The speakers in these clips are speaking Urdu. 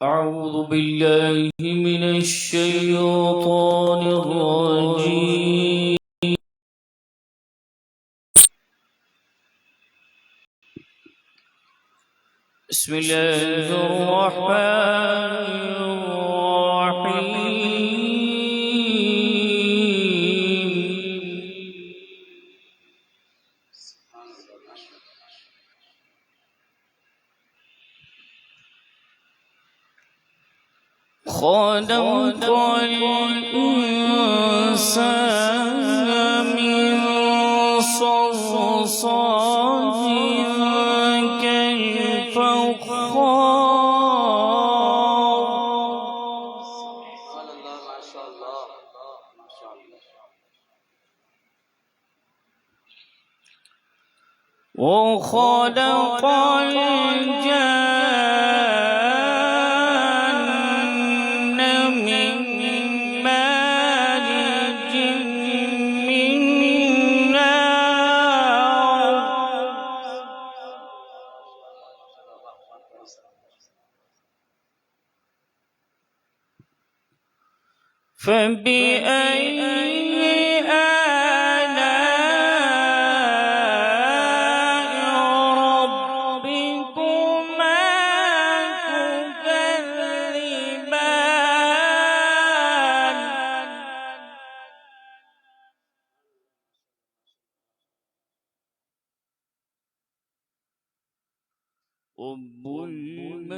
أعوذ بالله من الشيطان الرجيم. بسم الله الرحمن الرحيم. خلق الإنسان من صلصال كالفخار وخلق الجن من مارج من نار فبأي آلاء ربكما تكذبان رب المشرقين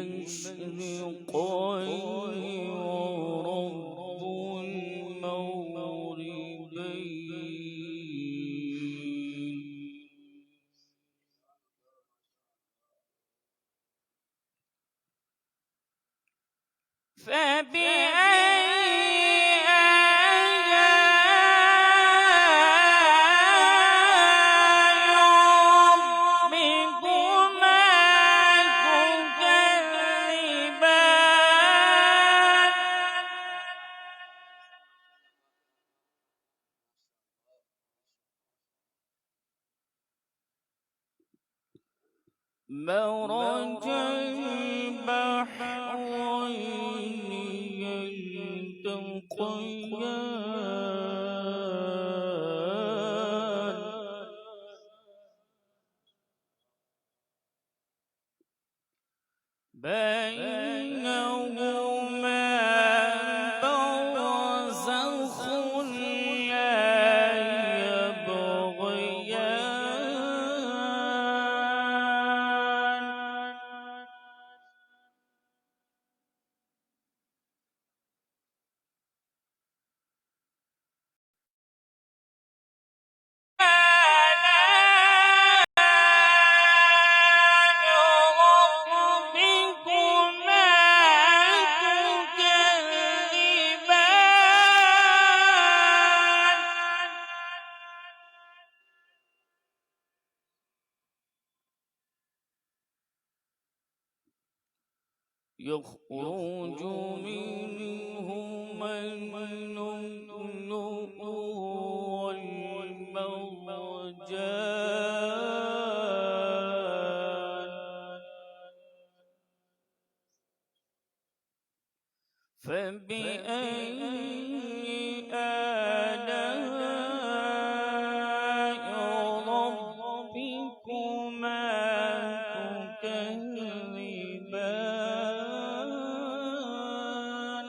ورب المغربين فبأي آلاء ربكما تكذبان مرج البحرين يلتقيان بينهما برزخ لا يبغيان يخرج منهما اللؤلؤ والمرجان فبأي آلاء ربكما تكذبان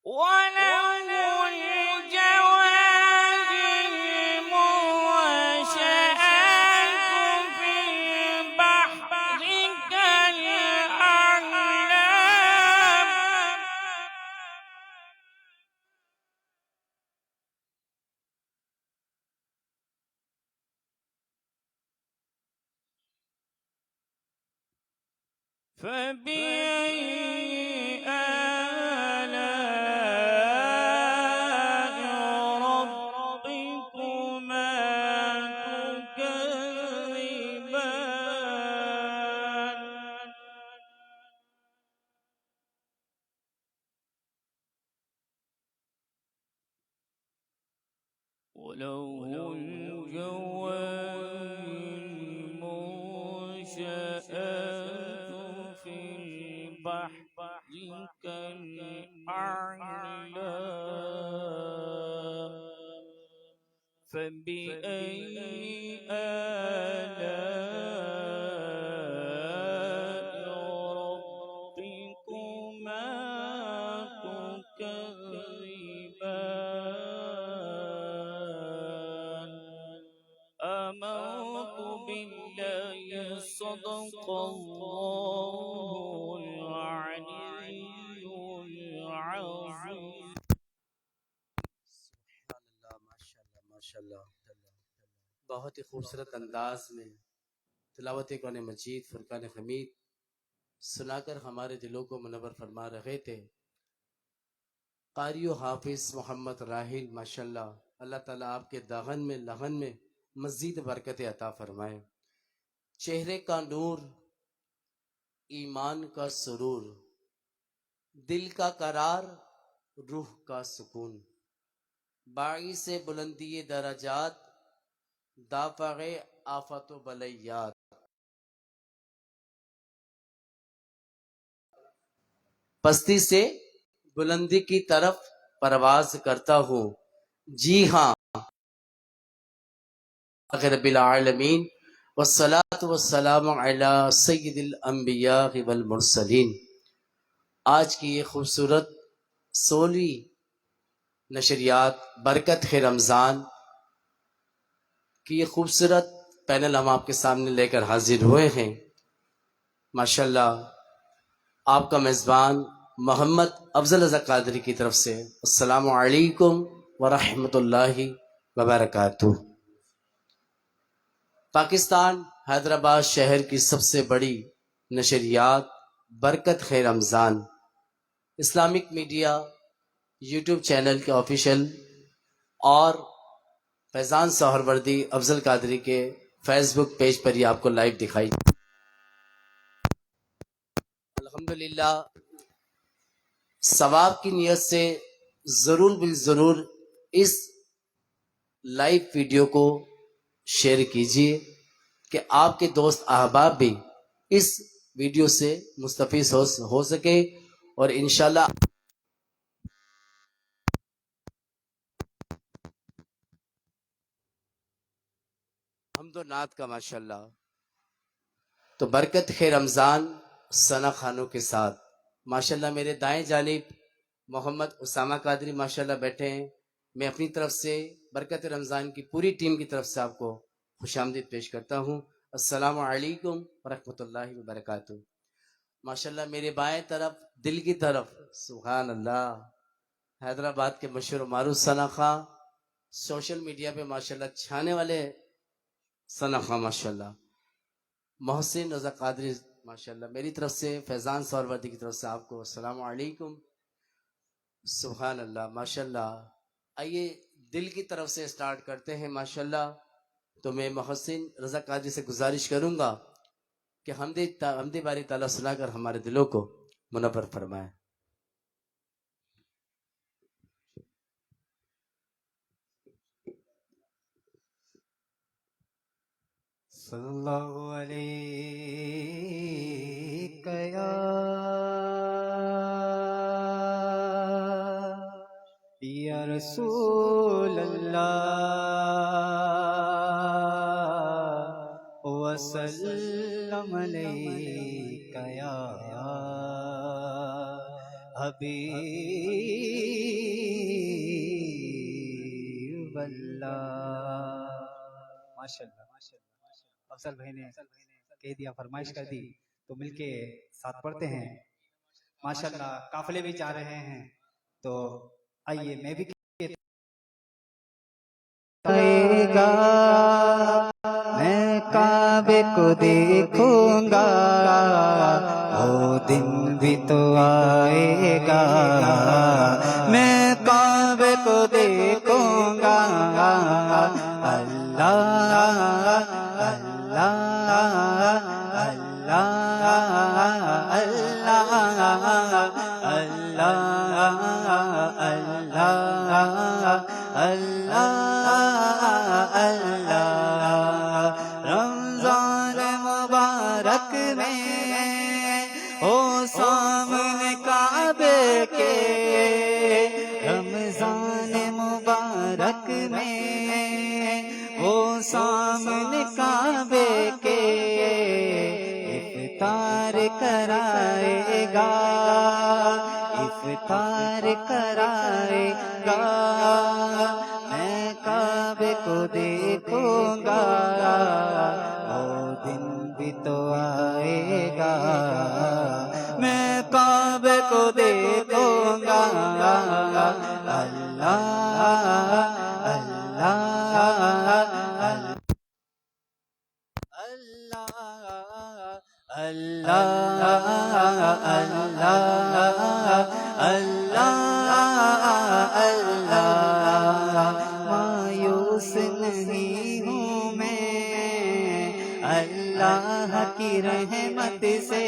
وله الجوار المنشآت في البحر كالأعلام فبأي آلاء ربكما تكذبان وله الجوار المنشآت في البحر كالأعلام فبأي آلاء ربكما تكذبان آمنت بالله صدق الله العلي العظيم. ماشاء اللہ بہت ہی خوبصورت انداز میں تلاوت قرآن مجید فرقان حمید سنا کر ہمارے دلوں کو منور فرما رہے تھے قاری و حافظ محمد راحل. ماشاءاللہ اللہ تعالیٰ آپ کے دہن میں لہن میں مزید برکت عطا فرمائے. چہرے کا نور، ایمان کا سرور، دل کا قرار، روح کا سکون، باعث بلندی درجات، دافع آفات و بلیات. پستی سے بلندی کی طرف پرواز کرتا ہوں. جی ہاں رب العالمین والصلاة والسلام علی سید الانبیاء والمرسلین. آج کی یہ خوبصورت 16ویں نشریات برکت ہے رمضان کی یہ خوبصورت پینل ہم آپ کے سامنے لے کر حاضر ہوئے ہیں. ماشاءاللہ آپ کا میزبان محمد افضل رضا قادری کی طرف سے السلام علیکم ورحمۃ اللہ وبرکاتہ. پاکستان حیدرآباد شہر کی سب سے بڑی نشریات برکت ہے رمضان اسلامک میڈیا یوٹیوب چینل کے آفیشیل اور فیضان سہروردی افضل قادری کے فیس بک پیج پر یہ آپ کو لائیو دکھائی. الحمدللہ ثواب کی نیت سے ضرور بالضرور اس لائیو ویڈیو کو شیئر کیجیے کہ آپ کے دوست احباب بھی اس ویڈیو سے مستفید ہو سکے اور انشاءاللہ حمد و نعت کا ماشاءاللہ. تو برکت ہے رمضان ثنا خانوں کے ساتھ. ماشاءاللہ میرے دائیں جانب محمد اسامہ قادری ماشاءاللہ بیٹھے ہیں. میں اپنی طرف سے برکت رمضان کی پوری ٹیم کی طرف سے آپ کو خوش آمدید پیش کرتا ہوں. السلام علیکم ورحمۃ اللہ وبرکاتہ. ماشاءاللہ میرے بائیں طرف دل کی طرف سبحان اللہ حیدرآباد کے مشہور و معروف ثنا خاں، سوشل میڈیا پہ ماشاءاللہ چھانے والے ثنا خاں ماشاءاللہ. محسن رضا قادری ماشاءاللہ میری طرف سے فیضان سہروردی کی طرف سے آپ کو السلام علیکم. سبحان اللہ ماشاءاللہ. آئیے دل کی طرف سے سٹارٹ کرتے ہیں ماشاءاللہ. تو میں محسن رضا قادری سے گزارش کروں گا کہ حمد باری تعالیٰ سنا کر ہمارے دلوں کو منور فرمائے. صلی اللہ علیہ یا رسول اللہ وسلم علیک یا حبیب اللہ. ماشاءاللہ افضل بھائی نے کہہ دیا، فرمائش کر دی تو مل کے ساتھ پڑھتے ہیں. ماشاءاللہ قافلے بھی جا رہے ہیں تو آئیے میں بھی آئے گا، میں کعبے کو دیکھوں گا، وہ دن بھی تو آئے گا، میں کعبے کو دیکھوں گا. اللہ اللہ اللہ اللہ اللہ اللہ اللہ سامنے کعبے کے رمضان مبارک میں، وہ سامنے کعبے کے افطار کرائے گا، افطار کرائے گا۔ میں کعبے کو دیکھوں گا، وہ دن بھی تو آئے گا۔ میں کعبے کو دیکھوں گا، اللہ اللہ اللہ اللہ اللہ اللہ۔ مایوس نہیں ہوں میں اللہ کی رحمت سے،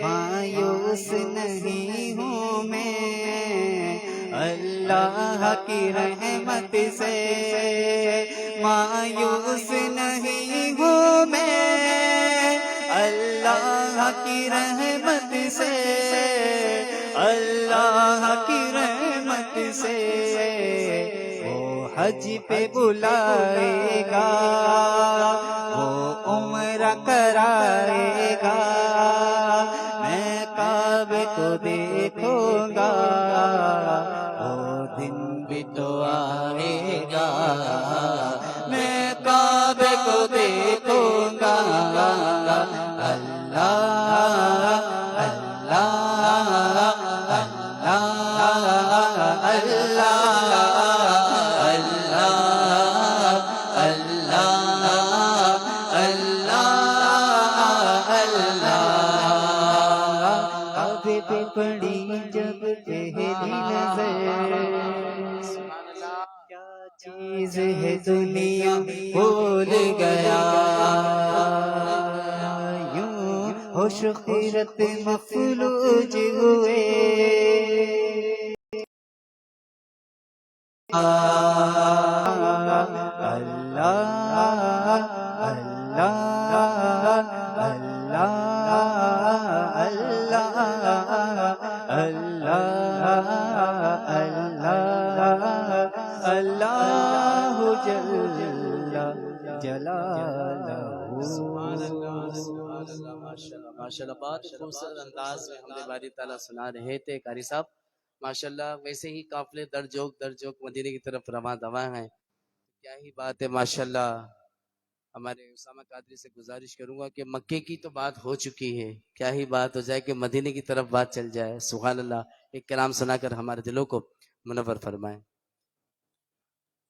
مایوس نہیں ہوں میں اللہ کی رحمت سے، مایوس نہیں ہوں میں اللہ کی رحمت سے، اللہ کی رحمت سے۔ وہ حج پہ بلائے گا، وہ عمرہ کرائے گا۔ میں کعبے کو دیکھوں گا، وہ دن بھی تو آئے گا۔ میں کعبے کو دیکھوں گا، اللہ اللہ کعبے پہ پڑی جب پہلی نظر، کیا چیز ہے دنیا بھول گیا، یوں ہوش و خیرت مفلوج ہوئے۔ اللہ اللہ اللہ جل جلالہ۔ ماشاءاللہ بہت خوبصورت انداز میں ہمیں باری تعالیٰ سنا رہے تھے قاری صاحب ماشاءاللہ۔ ویسے ہی قافلے درجوک مدینے کی طرف رواں دواں ہیں، کیا ہی بات ہے ماشاءاللہ۔ ہمارے اسامہ قادری سے گزارش کروں گا کہ مکے کی تو بات ہو چکی ہے، کیا ہی بات ہو جائے کہ مدینے کی طرف بات چل جائے۔ سبحان اللہ، ایک کلام سنا کر ہمارے دلوں کو منور فرمائیں۔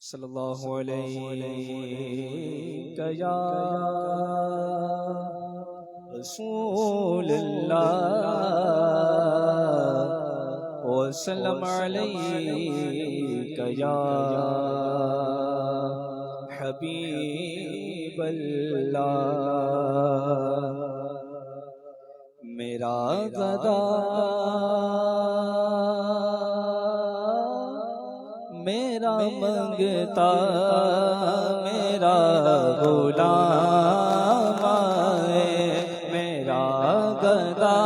صلی اللہ علیہ یا رسول اللہ وسلم علیک یا حبیب اللہ۔ میرا غدا میرا منگتا میرا غلام آئے، میرا گدا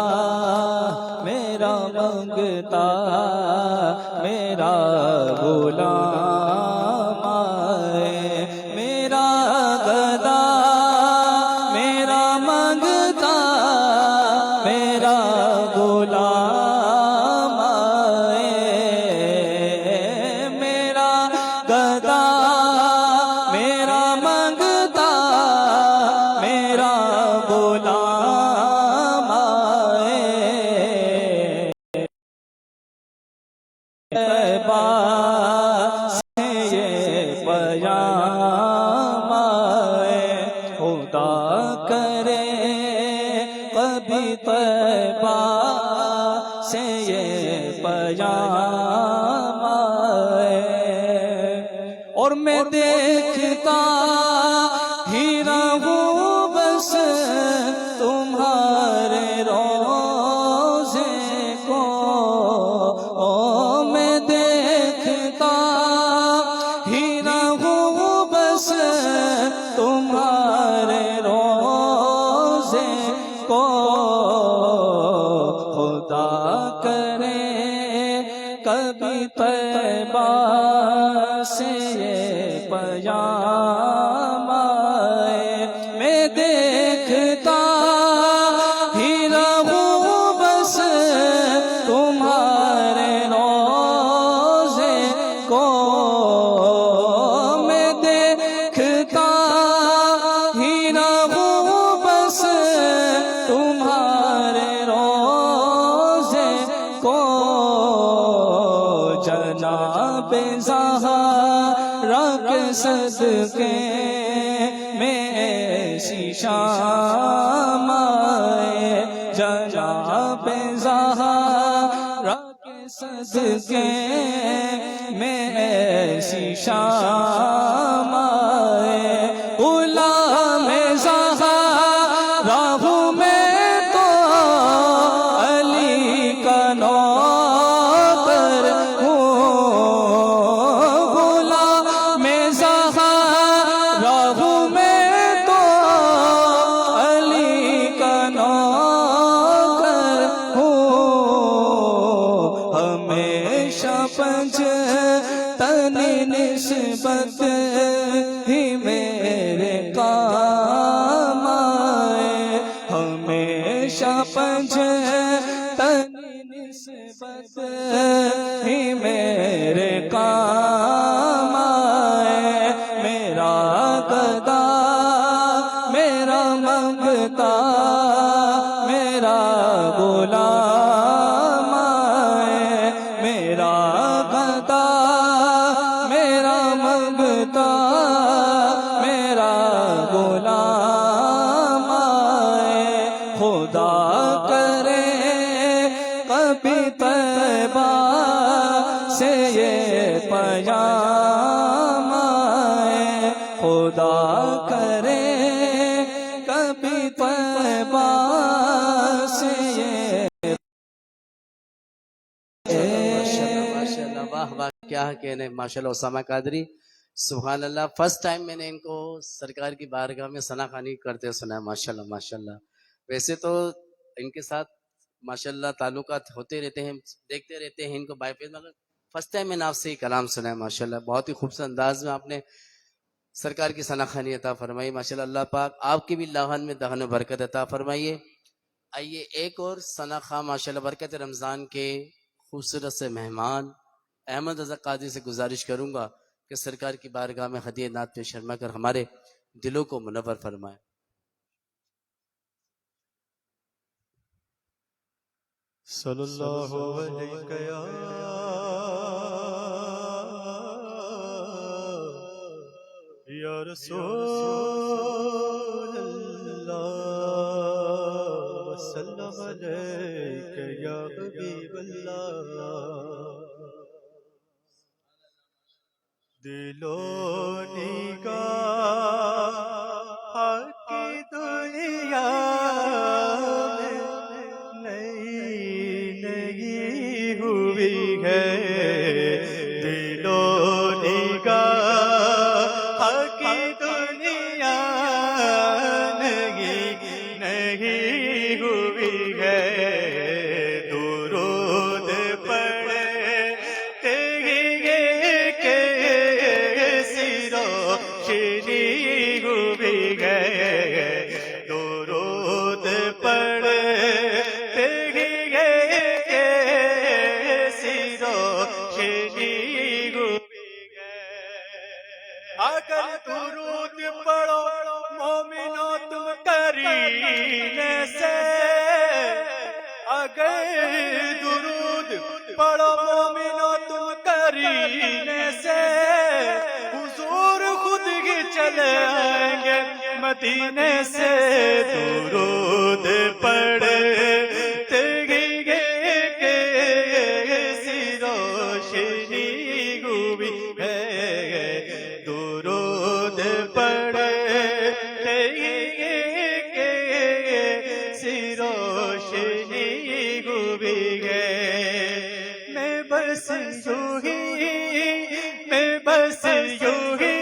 میرا منگتا میرا غلام آئے، میرا گدا میرا منگتا میرا غلام آئے، میرا گدا میرا منگتا میرا غلام آئے۔ طیبہ سے یہ پیام آئے، خدا کرے کبھی طیبہ سے یہ پیام آئے، اور میں دیکھتا ہی رہوں بس تمہارے روزے کو، میں دیکھتا ہی رہوں بس تمہارے روزے کو، کبھی طیبہ سے یہ پیام آئے، میں دیکھتا ہی رہوں بس تمہارے روزے کو، میں دیکھتا ہی رہوں بس تمہارے روزے کو، جناب زہرا کے صدقے میں ایسی شام آئے، جناب زہرا کے صدقے میں ایسی شام آئے، غلام زہرا ہوں میں تو علی کا نوکر ہوں، غلام زہرا ہوں میں تو علی کا نوکر ہوں، ہمیشہ پنجتنی نسبت ہی میرے کام آئے، ہمیشہ پنجتنی نسبت ہی میرے کام آئے، میرا گدا میرا منگتا میرا غلام آئے، میرا گدا میرا منگتا میرا غلام آئے، خدا کرے کبھی طیبہ سے یہ پیام آئے، خدا کرے کبھی طیبہ سے یہ ماشاءاللہ واہ واہ، کیا کہنے، ماشاءاللہ اسامہ قادری، سبحان اللہ۔ فرسٹ ٹائم میں نے ان کو سرکار کی بارگاہ میں ثنا خوانی کرتے سنا ہے، ماشاءاللہ ماشاءاللہ۔ ویسے تو ان کے ساتھ ماشاءاللہ تعلقات ہوتے رہتے ہیں، دیکھتے رہتے ہیں ان کو بائی فیس، مگر فرسٹ ٹائم میں نے آپ سے ہی کلام سنا ہے، ماشاءاللہ۔ بہت ہی خوبصورت انداز میں آپ نے سرکار کی ثنا خوانی عطا فرمائی، ماشاءاللہ۔ اللہ پاک آپ کی بھی لاہن میں دہن و برکت عطا فرمائیے۔ آئیے ایک اور ثنا خواہ ماشاءاللہ برکت رمضان کے خوبصورت سے مہمان احمد رضا قادری سے گزارش کروں گا کہ سرکار کی بارگاہ میں ہدیہ نعت پیش فرما کر ہمارے دلوں کو منور فرمائے۔ صلی اللہ علیہ یا رسول اللہ، وسلم علیک یا حبیب اللہ، دل و نگاہ کی دنیا ہوئی ہے، دل و نگاہ کی دنیا نہیں ہوئی ہے، درود پڑھتے ہیں کیسی روشنی ہوئی ہے، درود پڑھتے اگر درود پڑھو مومنو تم کرینے سے، اگر درود پڑھو مومنو تم کرینے سے، حضور خود ہی چلے آئیں گے مدینے سے، درود پڑھتے گے کیسی روشنی ہوئی ہے، درود پڑھتے کیسی روشنی ہوئی ہے، میں بس یوں ہی، میں بس یوں ہی،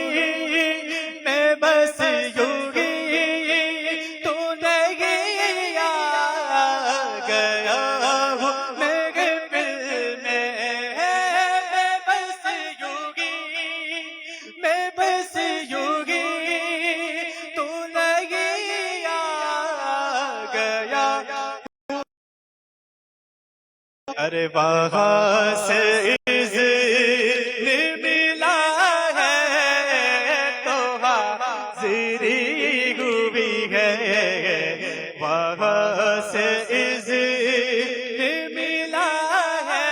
میں بس یوں ہی، تو نہیں آ گیا ہوں میرے دل میں، ارے وہاں سے اذن ملا ہے تو حاضری ہوئی ہے وہاں سے اذن ملا ہے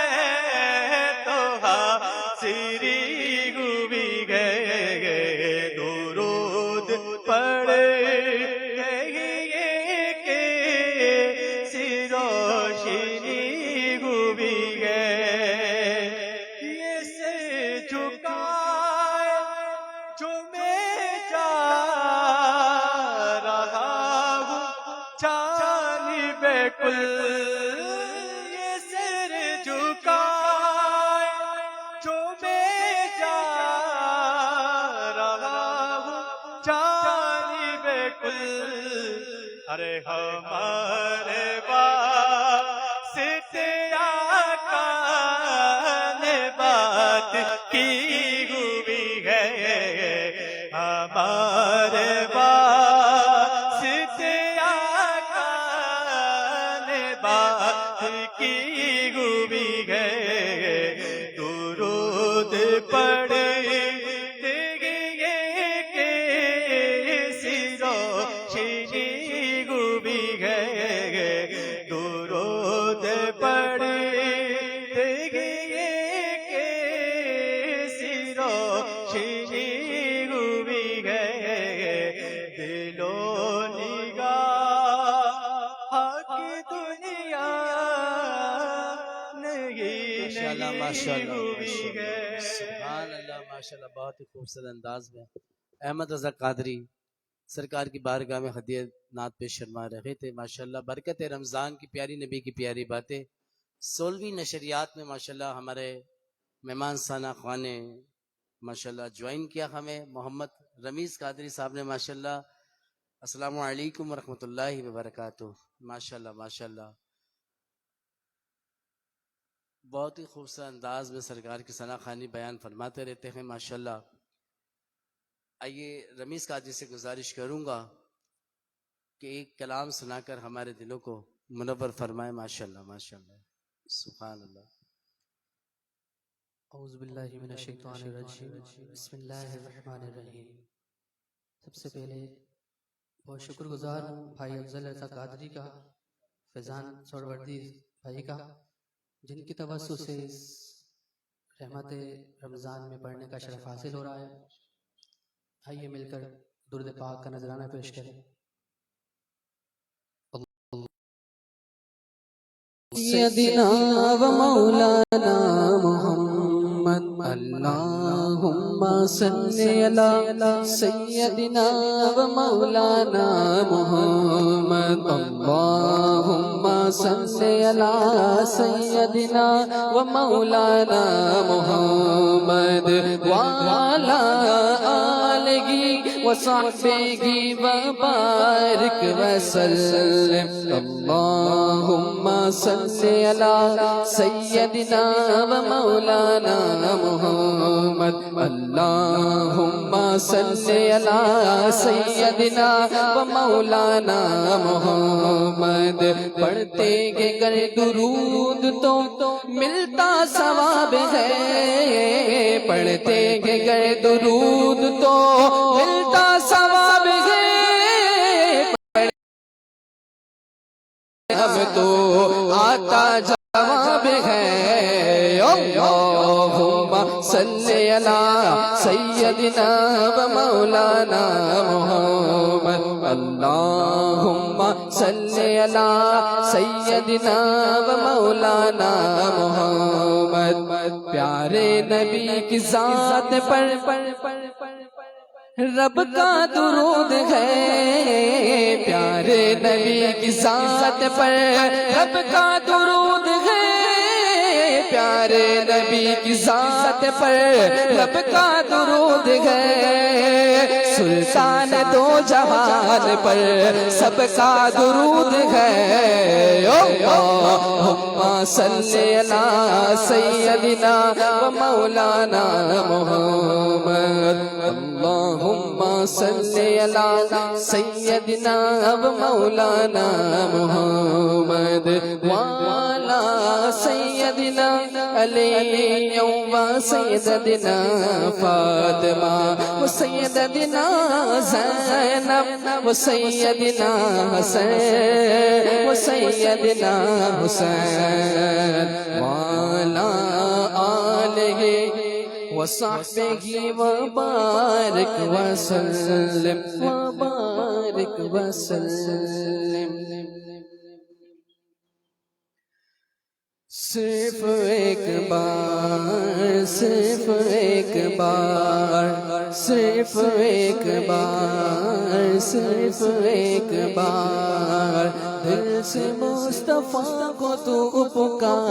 تو حاضری ہوئی ہے درود پڑھ یہ سر جھکائے جو میں جا رہا ہوں جانب کل ارے ہمارے واسطے آقا نے بات کی ہوئی ہے ہمارے واسطے بات کی ہوئی ہے درود پڑھتے گئے کہ روشنی ہوئی ہے درود پڑھتے گئے کہ روشنی ہوئی ہے دل و سبحان اللہ ماشاءاللہ بہت ہی خوبصورت انداز میں احمد رضا قادری سرکار کی بارگاہ میں ہدیہ نعت پیش فرما رہے تھے ماشاءاللہ برکت رمضان کی پیاری نبی کی پیاری باتیں 16ویں نشریات میں ماشاءاللہ ہمارے مہمان سانہ خوان نے ماشاءاللہ جوائن کیا ہمیں محمد رمیز قادری صاحب نے ماشاءاللہ السلام علیکم ورحمۃ اللہ وبرکاتہ ماشاءاللہ ماشاءاللہ بہت ہی خوبصورت انداز میں سرکار کی ثنا خوانی بیان فرماتے رہتے ہیں ماشاءاللہ آئیے رمیز قادری سے گزارش کروں گا کہ ایک کلام سنا کر ہمارے دلوں کو منور فرمائے ماشاءاللہ ماشاءاللہ سبحان اللہ اعوذ باللہ من الشیطان الرجیم بسم اللہ الرحمن الرحیم سب سے پہلے بہت شکر گزار ہوں بھائی افضل رضا قادری کا فیضان سوروردی بھائی کا جن کی توسط سے اس رحمت رمضان میں پڑھنے کا شرف حاصل ہو رہا ہے آئیے مل کر درود پاک کا نذرانہ پیش کریں سیدنا و مولانا محمد اللہم صلی علی سیدنا و مولانا محمد اللہم صلی علی سیدنا و مولانا محمد وعلا آلہ وصحبہ وبارک وسلم اللہم صلی علی سیدنا و مولانا محمد اللہم صلی علی سیدنا و مولانا محمد پڑھتے گے گر درود تو ملتا ثواب ہے پڑھتے گے گر درود تو ملتا ثواب ہے اب تو آتا جواب ہے اللہم صلی علی سیدنا و مولانا محمد اللہم صلی علی سیدنا و مولانا محمد پیارے نبی کی ذات پر رب کا درود ہے پیارے نبی کی ذات پر رب کا درود ہے پیارے نبی کی ذات پر رب کا درود ہے سلطان دو جہان پر سب کا درود ہے اللہم صلی علی سیدنا و مولانا محمد اللہم صلی علی سیدنا و مولانا محمد وعلا سیدنا سیدنا علی و سیدنا فاطمہ و سیدنا زینب و سیدنا حسین و سیدنا حسین والا آلہ وصحبه وبارك وسلم وبارك وسلم. صرف ایک بار صرف ایک بار صرف ایک بار صرف ایک بار دل سے مصطفیٰ کو تو پکار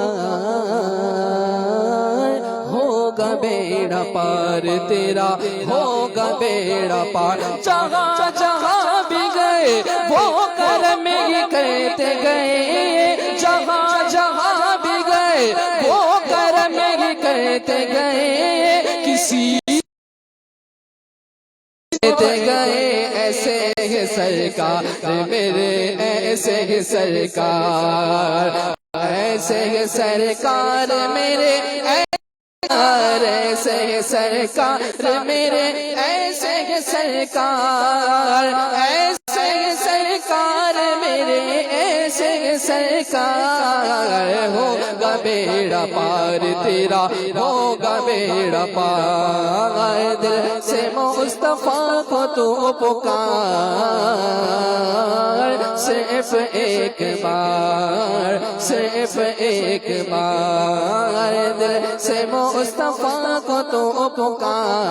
ہوگا بیڑا پار تیرا ہوگا بیڑا پار. جہاں جہاں بھی گئے وہ کرم ہی کرتے گئے جہاں جہاں بھی گئے وہ کرم ہی کرتے گئے کسی گئے ایسے ہی سرکار میرے ایسے ہی سرکار ایسے ہی سرکار میرے ایسے ہی سرکار میرے ایسے ہی سرکار ایسے ہی سرکار میرے ایسے ہی سرکار ہوگا بیڑا پار تیرا ہوگا بیڑا پار دل سے مصطفیٰ کو تو پکار صرف ایک بار صرف ایک بار دل سے مصطفیٰ کو تو پکار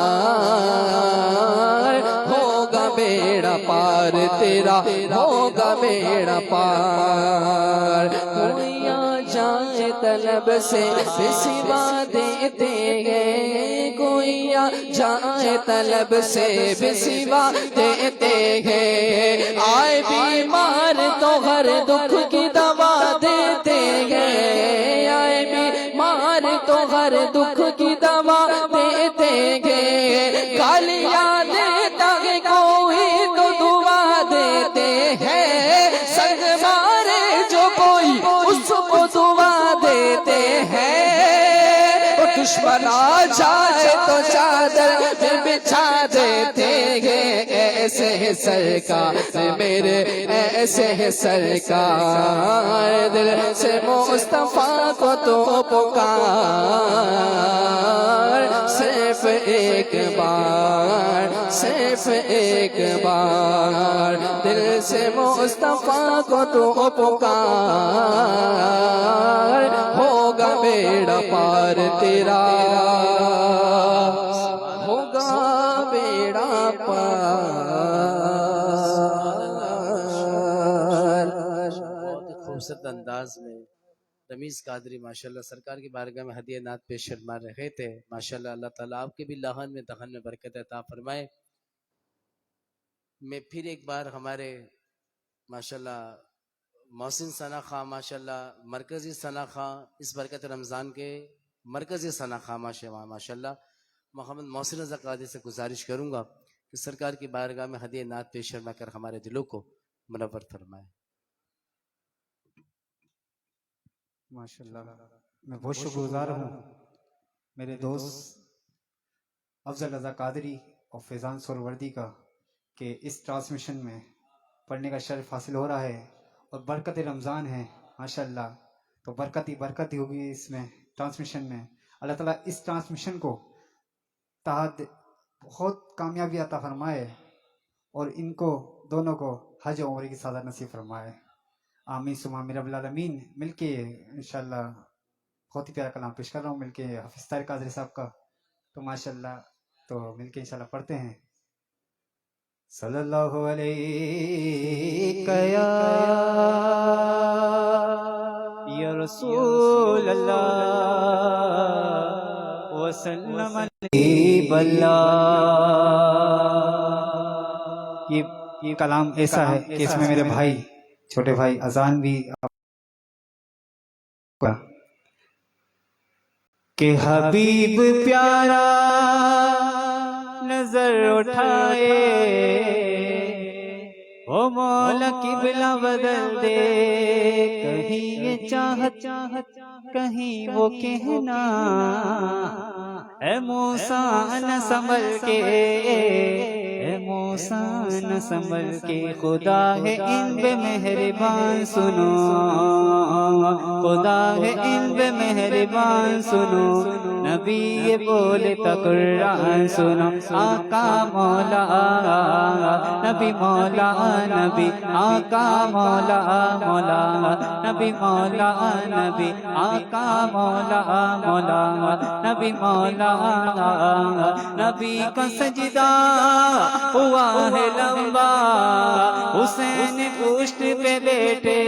ہوگا بیڑا پار تیرا ہوگا بیڑا پار. کوئی آ جائے طلب سے سوا دیتے ہیں کوئی آ جائے طلب سے سوا دیتے ہیں آئے بیمار تو ہر دکھ کی دوا دیتے ہیں آئے بیمار تو ہر دکھ کی دوا دیتے ہیں گالیاں دیتا ہے کوئی تو دعا دیتے ہیں سنگ مارے جو کوئی اس کو دعا دیتے ہیں دشمن آ جائے تو چادر بچھا دیتے ہیں ایسے ہے سرکار میرے ایسے ہے سرکار دل سے مصطفیٰ کو تو پکار صرف ایک بار صرف ایک بار دل سے مصطفیٰ کو تو پکار ہوگا بیڑا پار تیرا ہوگا بیڑا پار. بہت خوبصورت انداز میں رمیز قادری ماشاءاللہ سرکار کی بارگاہ میں ہدیہ نعت پیش فرما رہے تھے. ماشاءاللہ اللہ تعالیٰ آپ کے بھی لہن میں دہن میں برکت عطا فرمائے. میں پھر ایک بار ہمارے ماشاءاللہ محسن ثنا خان ماشاءاللہ مرکزی ثنا خان اس برکت رمضان کے مرکزی ثنا خان ماشاءاللہ محمد محسن رضا قادری سے گزارش کروں گا کہ سرکار کی بارگاہ میں ہدیہ نعت پیش فرما کر ہمارے دلوں کو منور فرمائے. ماشاءاللہ میں بہت شکر گزار ہوں میرے دوست افضل رضا قادری اور فیضان سہروردی کا کہ اس ٹرانسمیشن میں پڑھنے کا شرف حاصل ہو رہا ہے اور برکت رمضان ہے ماشاءاللہ. تو برکت ہی ہوگی اس میں ٹرانسمیشن میں. اللہ تعالیٰ اس ٹرانسمیشن کو تحت بہت کامیابی عطا فرمائے اور ان کو دونوں کو حج و عمرے کی سعادت نصیب فرمائے. آمین ثم آمین رب العالمین. مل کے انشاءاللہ بہت ہی پیارا کلام پیش کر رہا ہوں مل کے حافظ طارق قادری صاحب کا. تو ماشاءاللہ تو مل کے انشاءاللہ پڑھتے ہیں. صلی اللہ علیہ یا رسول اللہ وسلم علیہ یہ کلام ایسا ہے کہ اس میں میرے بھائی چھوٹے بھائی اذان بھی کہ حبیب پیارا نظر اٹھائے او مولا قبلہ بدل دے، کہیں یہ چاہت کہیں وہ کہنا، اے موسیٰ نہ سنبھل کے، اے موسیٰ نہ سنبھل کے، خدا ہے ان بے مہربان سنو، خدا ہے ان بے مہربان سنو، نبی یہ بولے تا قرآن سنو، آقا مولا نبی مولا نبی، آقا مولا مولا نبی مولا نبی، آقا مولا مولا نبی مولا نبی کا سجدہ ہوا ہے لمبا، حسین پشت پہ بیٹھے،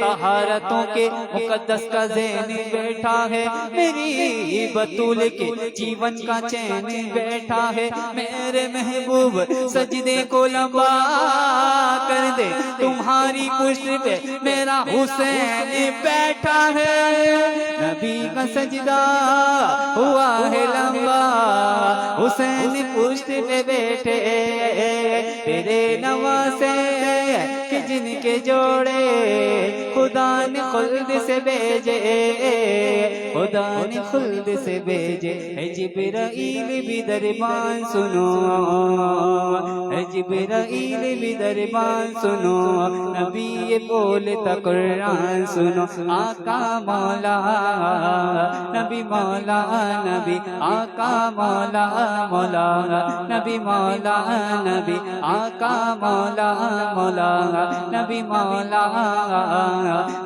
طہارتوں کے مقدس کا زین بیٹھا ہے، میری بطول کے جیون کا چین بیٹھا ہے، میرے محبوب سجدے کو لمبا کر دے، تمہاری پشت پہ میرا حسین بیٹھا ہے، نبی کا سجدہ ہوا ہے لمبا، حسین پشت پہ بیٹھے، تیرے نواسے کہ جن کے جوڑے خدا نے خلد سے بھیجے، خدا نے خلد سے بھیجے، اے جبرائیل بھی دربان سنو، اے جبرائیل بھی دربان سنو، نبی یہ بولتا قرآن سنو، آقا مولا نبی مولا نبی، آقا مولا مولا نبی مولا نبی، آقا مولا مولا نبی مولا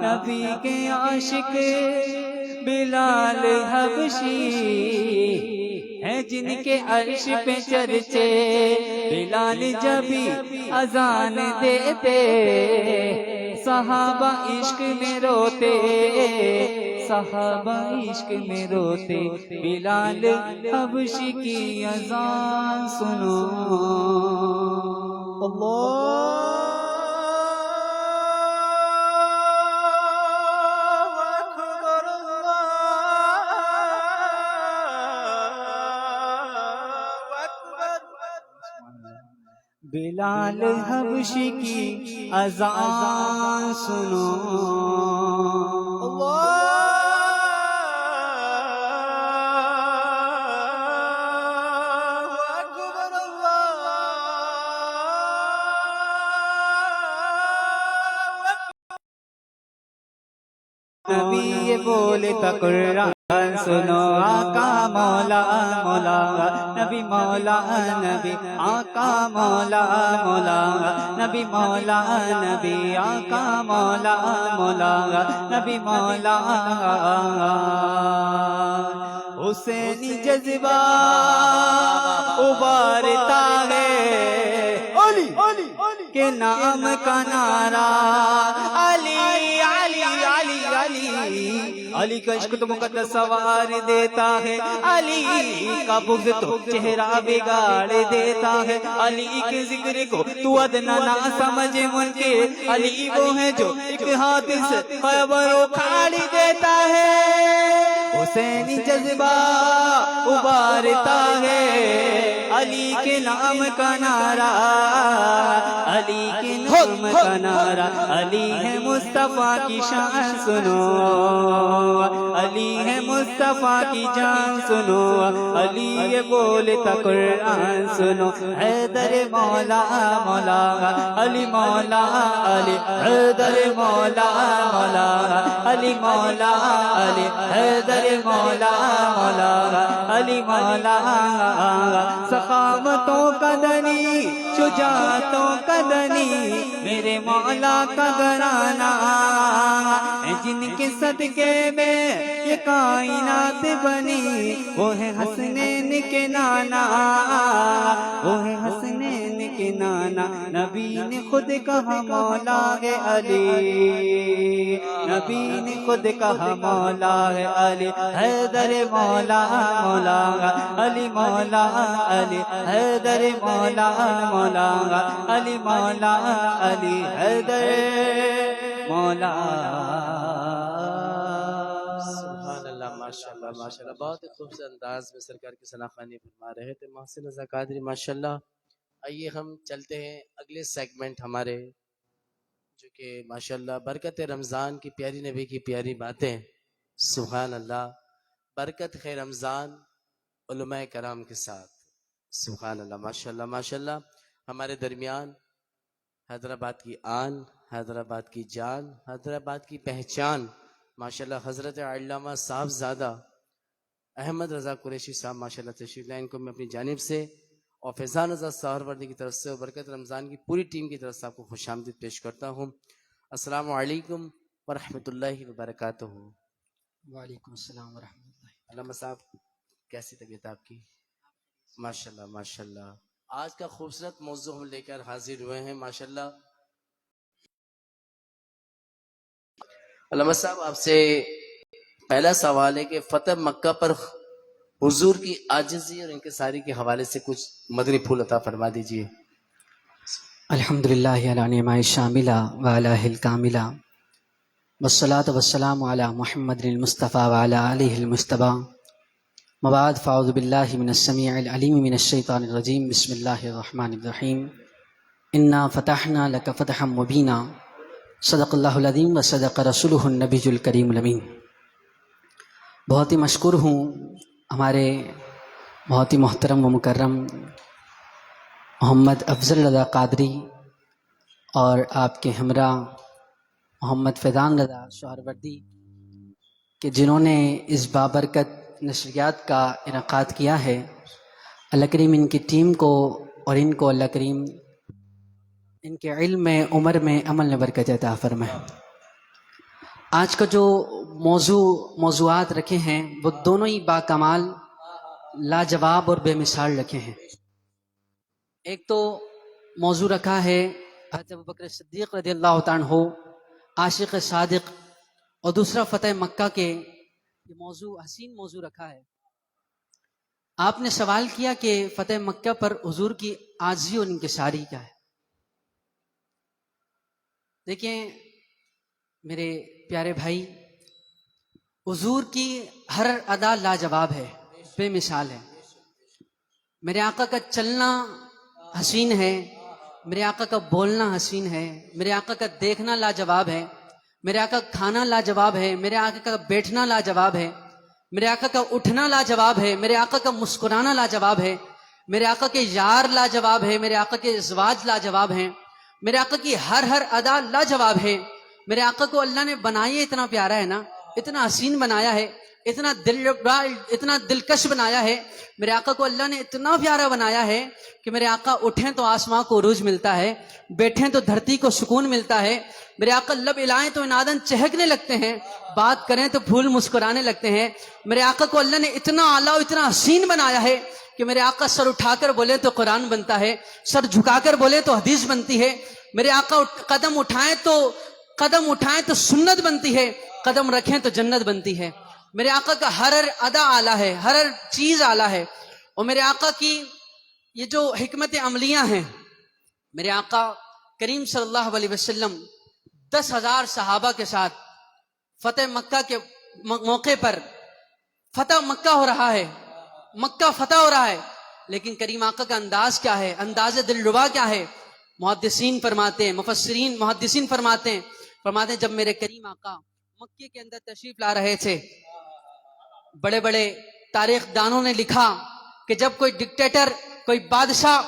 نبی کے عاشق بلال حبشی ہیں جن کے عرش پہ چرچے، بلال جبھی اذان دیتے صحابہ عشق میں روتے، صحابہ عشق میں روتے، بلال حبشی کی اذان سنو، بلال حبشی کی اذان سنو، نبی یہ بولے تا قرآن سنو، آقا مولا مولا نبی مولا نبی، آقا مولا مولا نبی مولا نبی، آقا مولا مولا نبی مولا، حسینی جذبہ ابھرتا ہے کے نام کا نعرہ، علی علی علی علی، علی کا عشق تو مقدس سوار دیتا ہے، علی کا بغض تو چہرہ بگاڑ دیتا ہے، علی کے ذکر کو تو ادنا نہ سمجھ منکر، علی وہ ہے جو ایک ہاتھ سے خیبر اکھاڑ دیتا ہے، حسینی جذبہ ابھرتا ہے، علی کے نام کا نعرہ، علی کے نام کا نعرہ، علی ہے مصطفیٰ کی شان سنو، علی ہے مصطفیٰ کی جان سنو، علی یہ بولتا قرآن سنو، حیدر مولا مولا علی مولا علی، حیدر مولا مولا علی مولا علی، حیدر مولا مولا علی مولا، سخاوتوں کا دنی شجاعتوں کا دنی میرے مولا کا گھرانہ، جن کے صدقے میں یہ کائنات بنی، وہ ہے حسنین کے نانا، وہ ہے حسنین کے نانا، نبی نے خود کہا مولا ہے علی، نبی نے خود کہا مولا ہے علی، حیدر مولا مولا علی مولا علی، حیدر مولا مولا علی مولا علی، حیدر مولا۔ سبحان اللہ، ماشاءاللہ ماشاءاللہ، بہت ہی خوبصورت انداز میں سرکار کی ثنا خوانی فرما رہے تھے محسن رضا قادری، ماشاءاللہ آئیے ہم چلتے ہیں اگلے سیگمنٹ ہمارے، جو کہ ماشاءاللہ برکت رمضان کی پیاری نبی کی پیاری باتیں. سبحان اللہ. برکت ہے رمضان علماء کرام کے ساتھ. سبحان اللہ. ماشاءاللہ ماشاءاللہ. ہمارے درمیان حیدرآباد کی آن، حیدرآباد کی جان، حیدرآباد کی پہچان ماشاءاللہ حضرت علامہ صاحبزادہ احمد رضا قریشی صاحب ماشاءاللہ تشریف لائیں. ان کو میں اپنی جانب سے اور فیضان رضا سہروردی کی طرف سے اور برکت رمضان کی پوری ٹیم کی طرف سے آپ کو خوش آمدید پیش کرتا ہوں. السلام علیکم ورحمۃ اللہ وبرکاتہ. وعلیکم السلام ورحمۃ اللہ. علامہ صاحب کیسی طبیعت آپ کی؟ ماشاءاللہ ماشاءاللہ. آج کا خوبصورت موضوع ہم لے کر حاضر ہوئے ہیں ماشاءاللہ. علامہ صاحب آپ سے پہلا سوال ہے کہ فتح مکہ پر حضور کی عاجزی اور انکساری کے حوالے سے کچھ مدنی پھول عطا فرما دیجئے. الحمدللہ علی نعمہ شاملہ وعلی الکاملہ والصلاة والسلام علی محمد المصطفیٰ وعلی آلہ المجتبیٰ. مبعد فاعوذ باللہ من السمیع العلیم من الشیطان الرجیم. بسم اللہ الرحمن الرحیم. انا فتحنا لک فتحا مبینا. صدق اللہ العظیم و صدق رسولہ النبی الکریم الامین. بہت ہی مشکور ہوں ہمارے بہت ہی محترم و مکرم محمد افضل رضا قادری اور آپ کے ہمراہ محمد فیضان رضا سہروردی کہ جنہوں نے اس بابرکت نشریات کا انعقاد کیا ہے. اللہ کریم ان کی ٹیم کو اور ان کو اللہ کریم ان کے علم میں، عمر میں، عمل میں برکت عطا فرمائے. آج کا جو موضوعات رکھے ہیں وہ دونوں ہی باکمال، لاجواب اور بے مثال رکھے ہیں. ایک تو موضوع رکھا ہے حضرت ابوبکر صدیق رضی اللہ تعالیٰ عنہ، عاشق صادق، اور دوسرا فتح مکہ کے یہ موضوع، حسین موضوع رکھا ہے. آپ نے سوال کیا کہ فتح مکہ پر حضور کی عاجزی اور انکساری کیا ہے. دیکھیں میرے پیارے بھائی، حضور کی ہر ادا لاجواب ہے، بے مثال ہے. میرے آقا کا چلنا حسین ہے، میرے آقا کا بولنا حسین ہے، میرے آقا کا دیکھنا لاجواب ہے، میرے آقا کا کھانا لاجواب ہے، میرے آقا کا بیٹھنا لاجواب ہے، میرے آقا کا اٹھنا لاجواب ہے، میرے آقا کا مسکرانا لاجواب ہے، میرے آقا کے یار لاجواب ہے، میرے آقا کے ازواج لاجواب ہیں، میرے آقا کی ہر ادا لاجواب ہے. میرے آقا کو اللہ نے بنایا اتنا پیارا ہے نا، اتنا حسین بنایا ہے، اتنا دلکش بنایا ہے. میرے آقا کو اللہ نے اتنا پیارا بنایا ہے کہ میرے آقا اٹھیں تو آسمان کو عروج ملتا ہے، بیٹھیں تو دھرتی کو سکون ملتا ہے. میرے آقا لب ہلائیں تو انادن چہکنے لگتے ہیں، بات کریں تو پھول مسکرانے لگتے ہیں. میرے آقا کو اللہ نے اتنا اعلیٰ اور اتنا حسین بنایا ہے کہ میرے آقا سر اٹھا کر بولے تو قرآن بنتا ہے، سر جھکا کر بولے تو حدیث بنتی ہے. میرے آقا قدم اٹھائیں تو سنت بنتی ہے، قدم رکھیں تو جنت بنتی ہے. میرے آقا کا ہر ادا اعلیٰ ہے، ہر چیز اعلیٰ ہے. اور میرے آقا کی یہ جو حکمت عملیاں ہیں، میرے آقا کریم صلی اللہ علیہ وسلم 10,000 صحابہ کے ساتھ فتح مکہ کے موقع پر فتح مکہ ہو رہا ہے، مکہ فتح ہو رہا ہے، لیکن کریم آقا کا انداز کیا ہے، انداز دلربا کیا ہے. محدثین فرماتے ہیں، محدثین فرماتے ہیں جب میرے کریم آقا مکے کے اندر تشریف لا رہے تھے، بڑے بڑے تاریخ دانوں نے لکھا کہ جب کوئی ڈکٹیٹر، کوئی بادشاہ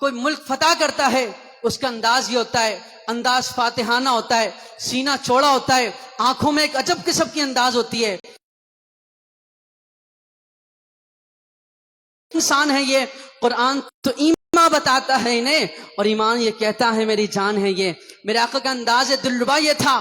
کوئی ملک فتح کرتا ہے، اس کا انداز یہ ہوتا ہے، انداز فاتحانہ ہوتا ہے، سینہ چوڑا ہوتا ہے، آنکھوں میں ایک عجب قسم کی انداز ہوتی ہے. انسان ہے یہ، قرآن تو ایمان بتاتا ہے انہیں، اور ایمان یہ کہتا ہے میری جان ہے یہ. میرے آقا کا انداز دلربا یہ تھا.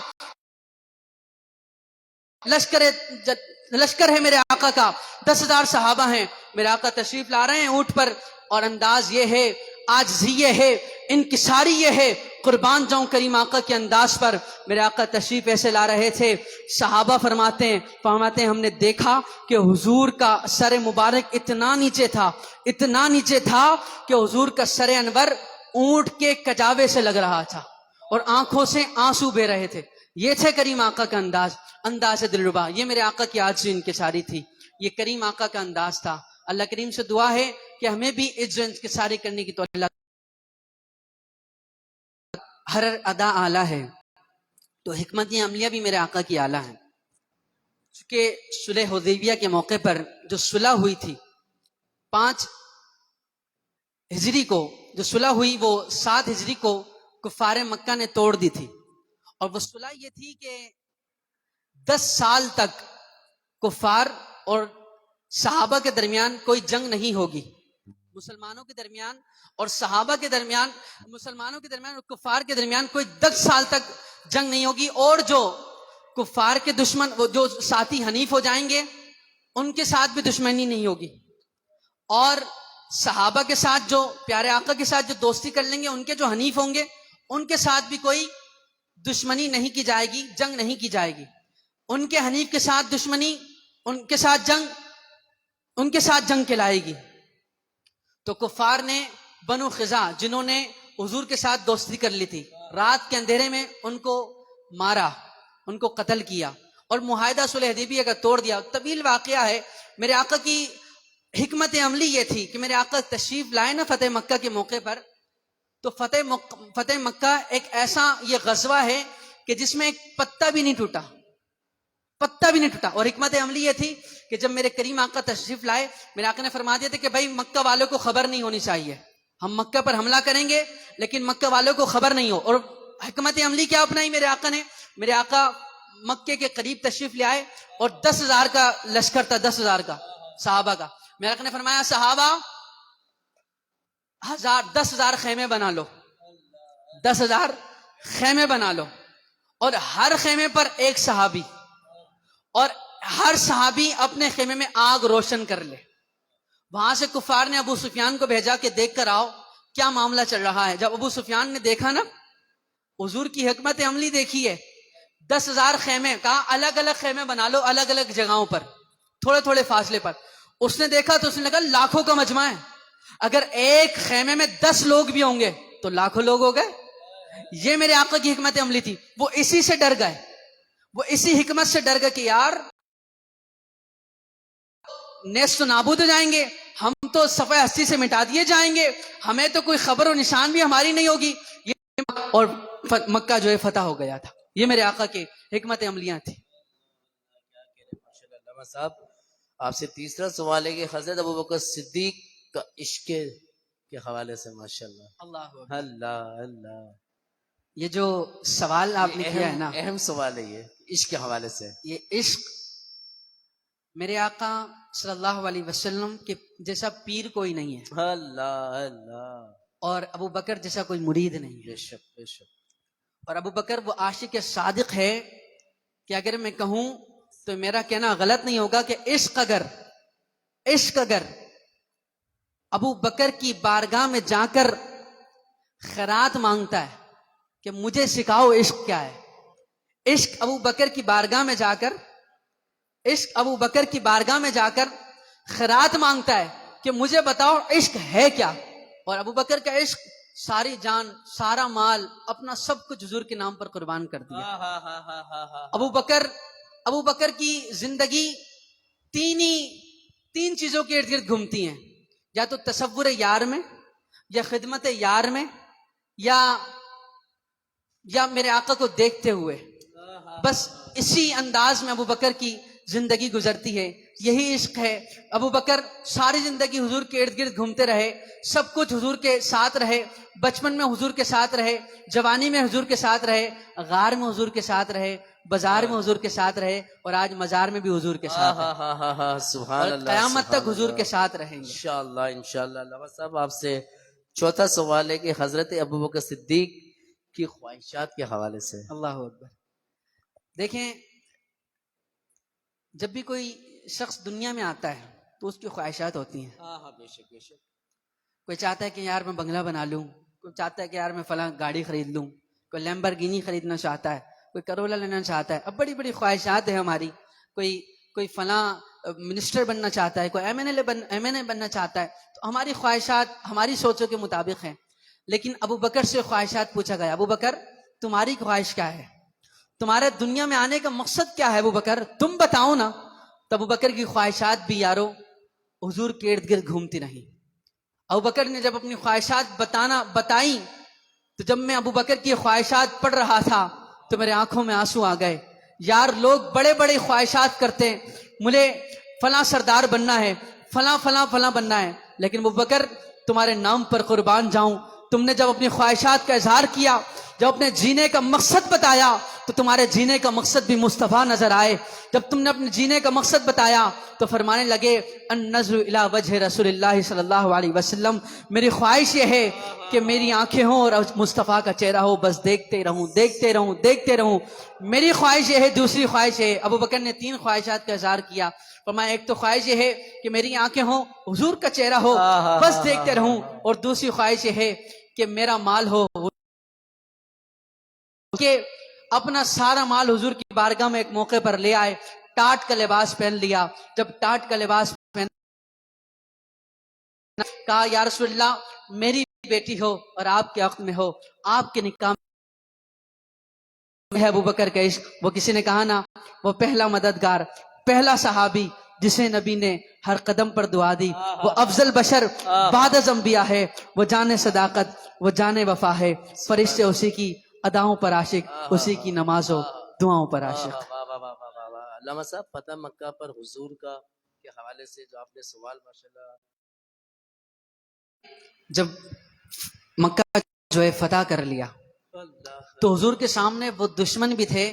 لشکر ہے میرے آقا کا، 10,000 صحابہ ہیں، میرے آقا تشریف لا رہے ہیں اونٹ پر، اور انداز یہ ہے، عاجزی یہ ہے، انکساری یہ ہے. قربان جاؤں کریم آقا کے انداز پر. میرے آقا تشریف ایسے لا رہے تھے، صحابہ فرماتے ہیں ہم نے دیکھا کہ حضور کا سر مبارک اتنا نیچے تھا کہ حضور کا سر انور اونٹ کے کجاوے سے لگ رہا تھا اور آنکھوں سے آنسو بہ رہے تھے. یہ تھے کریم آقا کا انداز دلربا. یہ میرے آقا کی عاجزی انکساری تھی، یہ کریم آقا کا انداز تھا. اللہ کریم سے دعا ہے کہ ہمیں بھی عجز و انکساری کرنے کی توفیق ہر ادا اعلیٰ ہے تو حکمت عملیہ بھی میرے آقا کی اعلیٰ ہے. چونکہ صلح حدیبیہ کے موقع پر جو صلح ہوئی تھی 5 ہجری کو، جو صلح ہوئی وہ 7 ہجری کو کفار مکہ نے توڑ دی تھی. اور وہ صلح یہ تھی کہ 10 سال تک کفار اور صحابہ کے درمیان کوئی جنگ نہیں ہوگی. مسلمانوں کے درمیان اور صحابہ کے درمیان، مسلمانوں کے درمیان اور کفار کے درمیان کوئی 10 سال تک جنگ نہیں ہوگی. اور جو کفار کے دشمن، وہ جو ساتھی حنیف ہو جائیں گے ان کے ساتھ بھی دشمنی نہیں ہوگی، اور صحابہ کے ساتھ جو پیارے آقا کے ساتھ جو دوستی کر لیں گے، ان کے جو حنیف ہوں گے ان کے ساتھ بھی کوئی دشمنی نہیں کی جائے گی، جنگ نہیں کی جائے گی. ان کے حنیف کے ساتھ دشمنی، ان کے ساتھ جنگ کہلائے گی. تو کفار نے بنو خزاع جنہوں نے حضور کے ساتھ دوستی کر لی تھی، رات کے اندھیرے میں ان کو مارا، ان کو قتل کیا اور معاہدہ صلح حدیبیہ کا توڑ دیا. طویل واقعہ ہے. میرے آقا کی حکمت عملی یہ تھی کہ میرے آقا تشریف لائے نا فتح مکہ کے موقع پر، تو فتح مکہ ایک ایسا یہ غزوہ ہے کہ جس میں ایک پتا بھی نہیں ٹوٹا. اور حکمت عملی یہ تھی کہ جب میرے کریم آقا تشریف لائے، میرے آقا نے فرما دیا تھا کہ بھائی مکہ والوں کو خبر نہیں ہونی چاہیے، ہم مکہ پر حملہ کریں گے لیکن مکہ والوں کو خبر نہیں ہو. اور حکمت عملی کیا اپنائی میرے آقا نے؟ میرے آقا مکے کے قریب تشریف لے آئے اور 10,000 کا لشکر تھا، 10,000 کا صحابہ کا. میرے آقا نے فرمایا صحابہ 10,000 خیمے بنا لو، 10,000 خیمے بنا لو، اور ہر خیمے پر ایک صحابی، اور ہر صحابی اپنے خیمے میں آگ روشن کر لے. وہاں سے کفار نے ابو سفیان کو بھیجا کہ دیکھ کر آؤ کیا معاملہ چل رہا ہے. جب ابو سفیان نے دیکھا نا، حضور کی حکمت عملی دیکھیے، 10,000 خیمے کا الگ الگ خیمے بنا لو، الگ الگ جگہوں پر، تھوڑے تھوڑے فاصلے پر. اس نے دیکھا تو اس نے لگا لاکھوں کا مجمع ہے، اگر ایک خیمے میں 10 لوگ بھی ہوں گے تو لاکھوں لوگ ہو گئے. یہ میرے آقا کی حکمت عملی تھی. وہ اسی سے ڈر گئے، وہ اسی حکمت سے ڈر گئے کہ یار نیست و نابود ہو جائیں گے، ہم تو صفحہ ہستی سے مٹا دیے جائیں گے، ہمیں تو کوئی خبر و نشان بھی ہماری نہیں ہوگی. اور مکہ جو ہے فتح ہو گیا تھا. یہ میرے آقا کی حکمت عملیاں تھی. علامہ صاحب آپ سے تیسرا سوال ہے کہ حضرت ابوبکر صدیق کا عشق کے حوالے سے ماشاءاللہ اللہ اللہ، یہ جو سوال آپ نے کیا ہے نا، اہم سوال ہے یہ عشق کے حوالے سے. یہ عشق میرے آقا صلی اللہ علیہ وسلم کے جیسا پیر کوئی نہیں ہے، اللہ اللہ، اور ابو بکر جیسا کوئی مرید نہیں ہے. بے شک بے شک. اور ابو بکر وہ عاشق صادق ہے کہ اگر میں کہوں تو میرا کہنا غلط نہیں ہوگا کہ عشق اگر ابو بکر کی بارگاہ میں جا کر خیرات مانگتا ہے کہ مجھے سکھاؤ عشق کیا ہے، عشق ابو بکر کی بارگاہ میں جا کر خیرات مانگتا ہے کہ مجھے بتاؤ عشق ہے کیا. اور ابو بکر کا عشق ساری جان، سارا مال، اپنا سب کچھ حضور کے نام پر قربان کر دیا. ابو بکر کی زندگی تین چیزوں کے ارد گرد گھومتی ہیں، یا تو تصور یار میں، یا خدمت یار میں، یا میرے آقا کو دیکھتے ہوئے. بس اسی انداز میں ابو بکر کی زندگی گزرتی ہے. یہی عشق ہے. ابو بکر ساری زندگی حضور کے ارد گرد گھومتے رہے، سب کچھ حضور کے ساتھ رہے، بچپن میں حضور کے ساتھ رہے، جوانی میں حضور کے ساتھ رہے، غار میں حضور کے ساتھ رہے، بازار میں حضور کے ساتھ رہے، اور آج مزار میں بھی حضور کے ساتھ ہیں. سبحان اور اللہ، قیامت تک حضور کے ساتھ رہیں گے انشاءاللہ انشاءاللہ. علامہ صاحب آپ سے چوتھا سوال ہے کہ حضرت ابوبکر صدیق کی خواہشات کے حوالے سے. اللہ اکبر. دیکھیں، جب بھی کوئی شخص دنیا میں آتا ہے تو اس کی خواہشات ہوتی ہیں. بے شک بے شک. کوئی چاہتا ہے کہ یار میں بنگلہ بنا لوں، کوئی چاہتا ہے کہ یار میں فلاں گاڑی خرید لوں، کوئی لیمبرگینی خریدنا چاہتا ہے، کوئی کرولا لینا چاہتا ہے. اب بڑی بڑی خواہشات ہیں ہماری. کوئی فلاں منسٹر بننا چاہتا ہے، کوئی ایم این اے بننا چاہتا ہے. تو ہماری خواہشات ہماری سوچوں کے مطابق ہیں. لیکن ابو بکر سے خواہشات پوچھا گیا، ابو بکر تمہاری خواہش کیا ہے؟ تمہارے دنیا میں آنے کا مقصد کیا ہے ابو بکر؟ تم بتاؤ نا. تو ابو بکر کی خواہشات بھی یارو حضور کے ارد گرد گھومتی رہیں. ابو بکر نے جب اپنی خواہشات بتائیں تو جب میں ابو بکر کی خواہشات پڑھ رہا تھا تو میرے آنکھوں میں آنسو آ گئے. یار لوگ بڑے بڑے خواہشات کرتے ہیں, مجھے فلاں سردار بننا ہے, فلاں فلاں فلاں بننا ہے, لیکن ابو بکر تمہارے نام پر قربان جاؤں, تم نے جب اپنی خواہشات کا اظہار کیا, جب اپنے جینے کا مقصد بتایا تو تمہارے جینے کا مقصد بھی مصطفیٰ نظر آئے. جب تم نے اپنے جینے کا مقصد بتایا تو فرمانے لگے النظر الی وجہ رسول اللہ صلی اللہ علیہ وسلم, میری خواہش یہ ہے کہ میری آنکھیں ہوں اور مصطفیٰ کا چہرہ ہو, بس دیکھتے رہوں دیکھتے رہوں دیکھتے رہوں. میری خواہش یہ ہے. دوسری خواہش ہے, ابو بکر نے 3 خواہشات کا اظہار کیا. فرمایا ایک تو خواہش یہ ہے کہ میری آنکھیں ہوں, حضور کا چہرہ ہو, بس دیکھتے رہوں, اور دوسری خواہش یہ ہے کہ میرا مال ہو, کہ اپنا سارا مال حضور کی بارگاہ میں ایک موقع پر لے آئے, ٹاٹ کا لباس پہن لیا. جب ٹاٹ کا لباس پہن کہا یا رسول اللہ میری بیٹی ہو اور آپ کے وقت میں ہو, آپ کے نکاح میں ہے ابو بکر کا عشق. وہ کسی نے کہا نا, وہ پہلا مددگار, پہلا صحابی جسے نبی نے ہر قدم پر دعا دی, وہ افضل بشر بعد از انبیاء ہے, وہ جانے صداقت وہ جانے وفا ہے, فرشتے اسی کی اداؤں پر عاشق, اسی کی نمازوں دعاؤں پر عاشق. علامہ صاحب فتح مکہ پر حضور کا کے حوالے سے جو آپ نے سوال ماشاءاللہ, جب مکہ جو ہے فتح کر لیا تو حضور کے سامنے وہ دشمن بھی تھے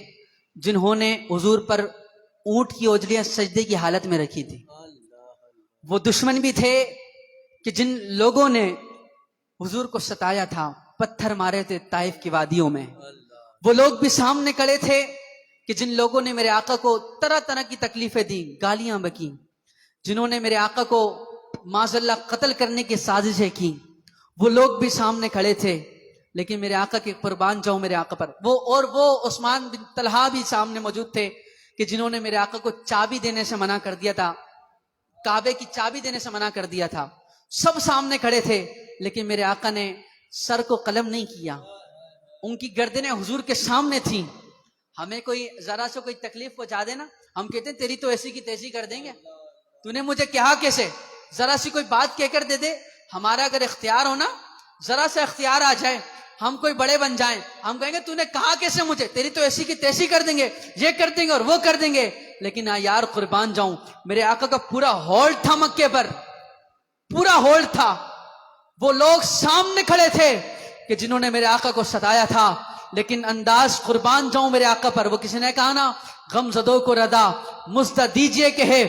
جنہوں نے حضور پر اونٹ کی اوجلیاں سجدے کی حالت میں رکھی تھی. وہ دشمن بھی تھے کہ جن لوگوں نے حضور کو ستایا تھا, پتھر مارے تھے طائف کی وادیوں میں. وہ لوگ بھی سامنے کھڑے تھے کہ جن لوگوں نے میرے آقا کو طرح طرح کی تکلیفیں دی, گالیاں بکیں, جنہوں نے میرے آقا کو معاذ اللہ قتل کرنے کی سازشیں کی. وہ لوگ بھی سامنے کھڑے تھے, لیکن میرے آقا کے قربان جاؤں میرے آقا پر. وہ عثمان بن طلحہ بھی سامنے موجود تھے کہ جنہوں نے میرے آقا کو چابی دینے سے منع کر دیا تھا, کعبے کی چابی دینے سے منع کر دیا تھا. سب سامنے کھڑے تھے, لیکن میرے آقا نے سر کو قلم نہیں کیا. ان کی گردنیں حضور کے سامنے تھیں. ہمیں کوئی ذرا سے کوئی تکلیف پہنچا دے نا, ہم کہتے ہیں تیری تو ایسی کی تیسی کر دیں گے, تو نے مجھے کہا کیسے, ذرا سی کوئی بات کہہ کر دے دے. ہمارا اگر اختیار ہو نا, ذرا سے اختیار آ جائے, ہم کوئی بڑے بن جائیں, ہم کہیں گے تو نے کہا کیسے مجھے, تیری تو ایسی کی تیسی کر دیں گے, یہ کر دیں گے اور وہ کر دیں گے. لیکن یار قربان جاؤں, میرے آقا کا پورا ہال تھا مکے پر, پورا ہال تھا. وہ لوگ سامنے کھڑے تھے کہ جنہوں نے میرے آقا کو ستایا تھا, لیکن انداز قربان جاؤں میرے آقا پر. وہ کسی نے کہا نا, غم زدوں کو ردا مزدہ دیجئے کہ ہے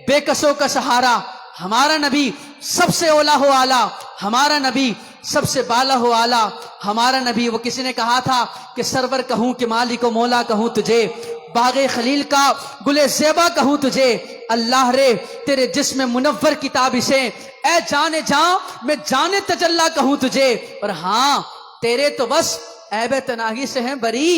بے کسوں کا سہارا, ہمارا نبی سب سے اولا ہو آلہ, ہمارا نبی سب سے بالا ہو آلہ, ہمارا نبی. وہ کسی نے کہا تھا کہ سرور کہوں کہ مالک و مولا کہوں تجھے, باغ خلیل کا گلے زیبا کہوں تجھے, اللہ رے تیرے جسم منور کتاب سے, اے جانے جاں میں جانے تجلا کہوں تجھے. اور ہاں تیرے تو بس عیب تناہی سے ہیں بری,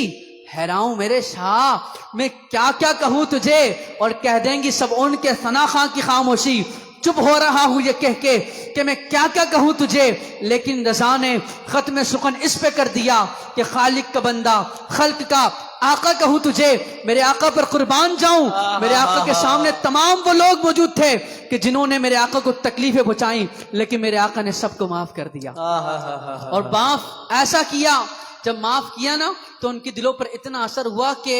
حیراؤں میرے شاہ میں کیا کیا کہوں تجھے. اور کہہ دیں گی سب ان کے ثنا خاں کی خاموشی, چپ ہو رہا ہوں یہ کہہ کے کہ میں کیا کیا کہوں تجھے. لیکن رضا نے ختم سخن اس پہ کر دیا کہ خالق کا بندہ خلق کا آقا کہوں تجھے. میرے آقا پر قربان جاؤں, میرے آقا کے سامنے تمام وہ لوگ موجود تھے کہ جنہوں نے میرے آقا کو تکلیفیں پہنچائیں, لیکن میرے آقا نے سب کو معاف کر دیا. اور معاف ایسا کیا, جب معاف کیا نا تو ان کے دلوں پر اتنا اثر ہوا کہ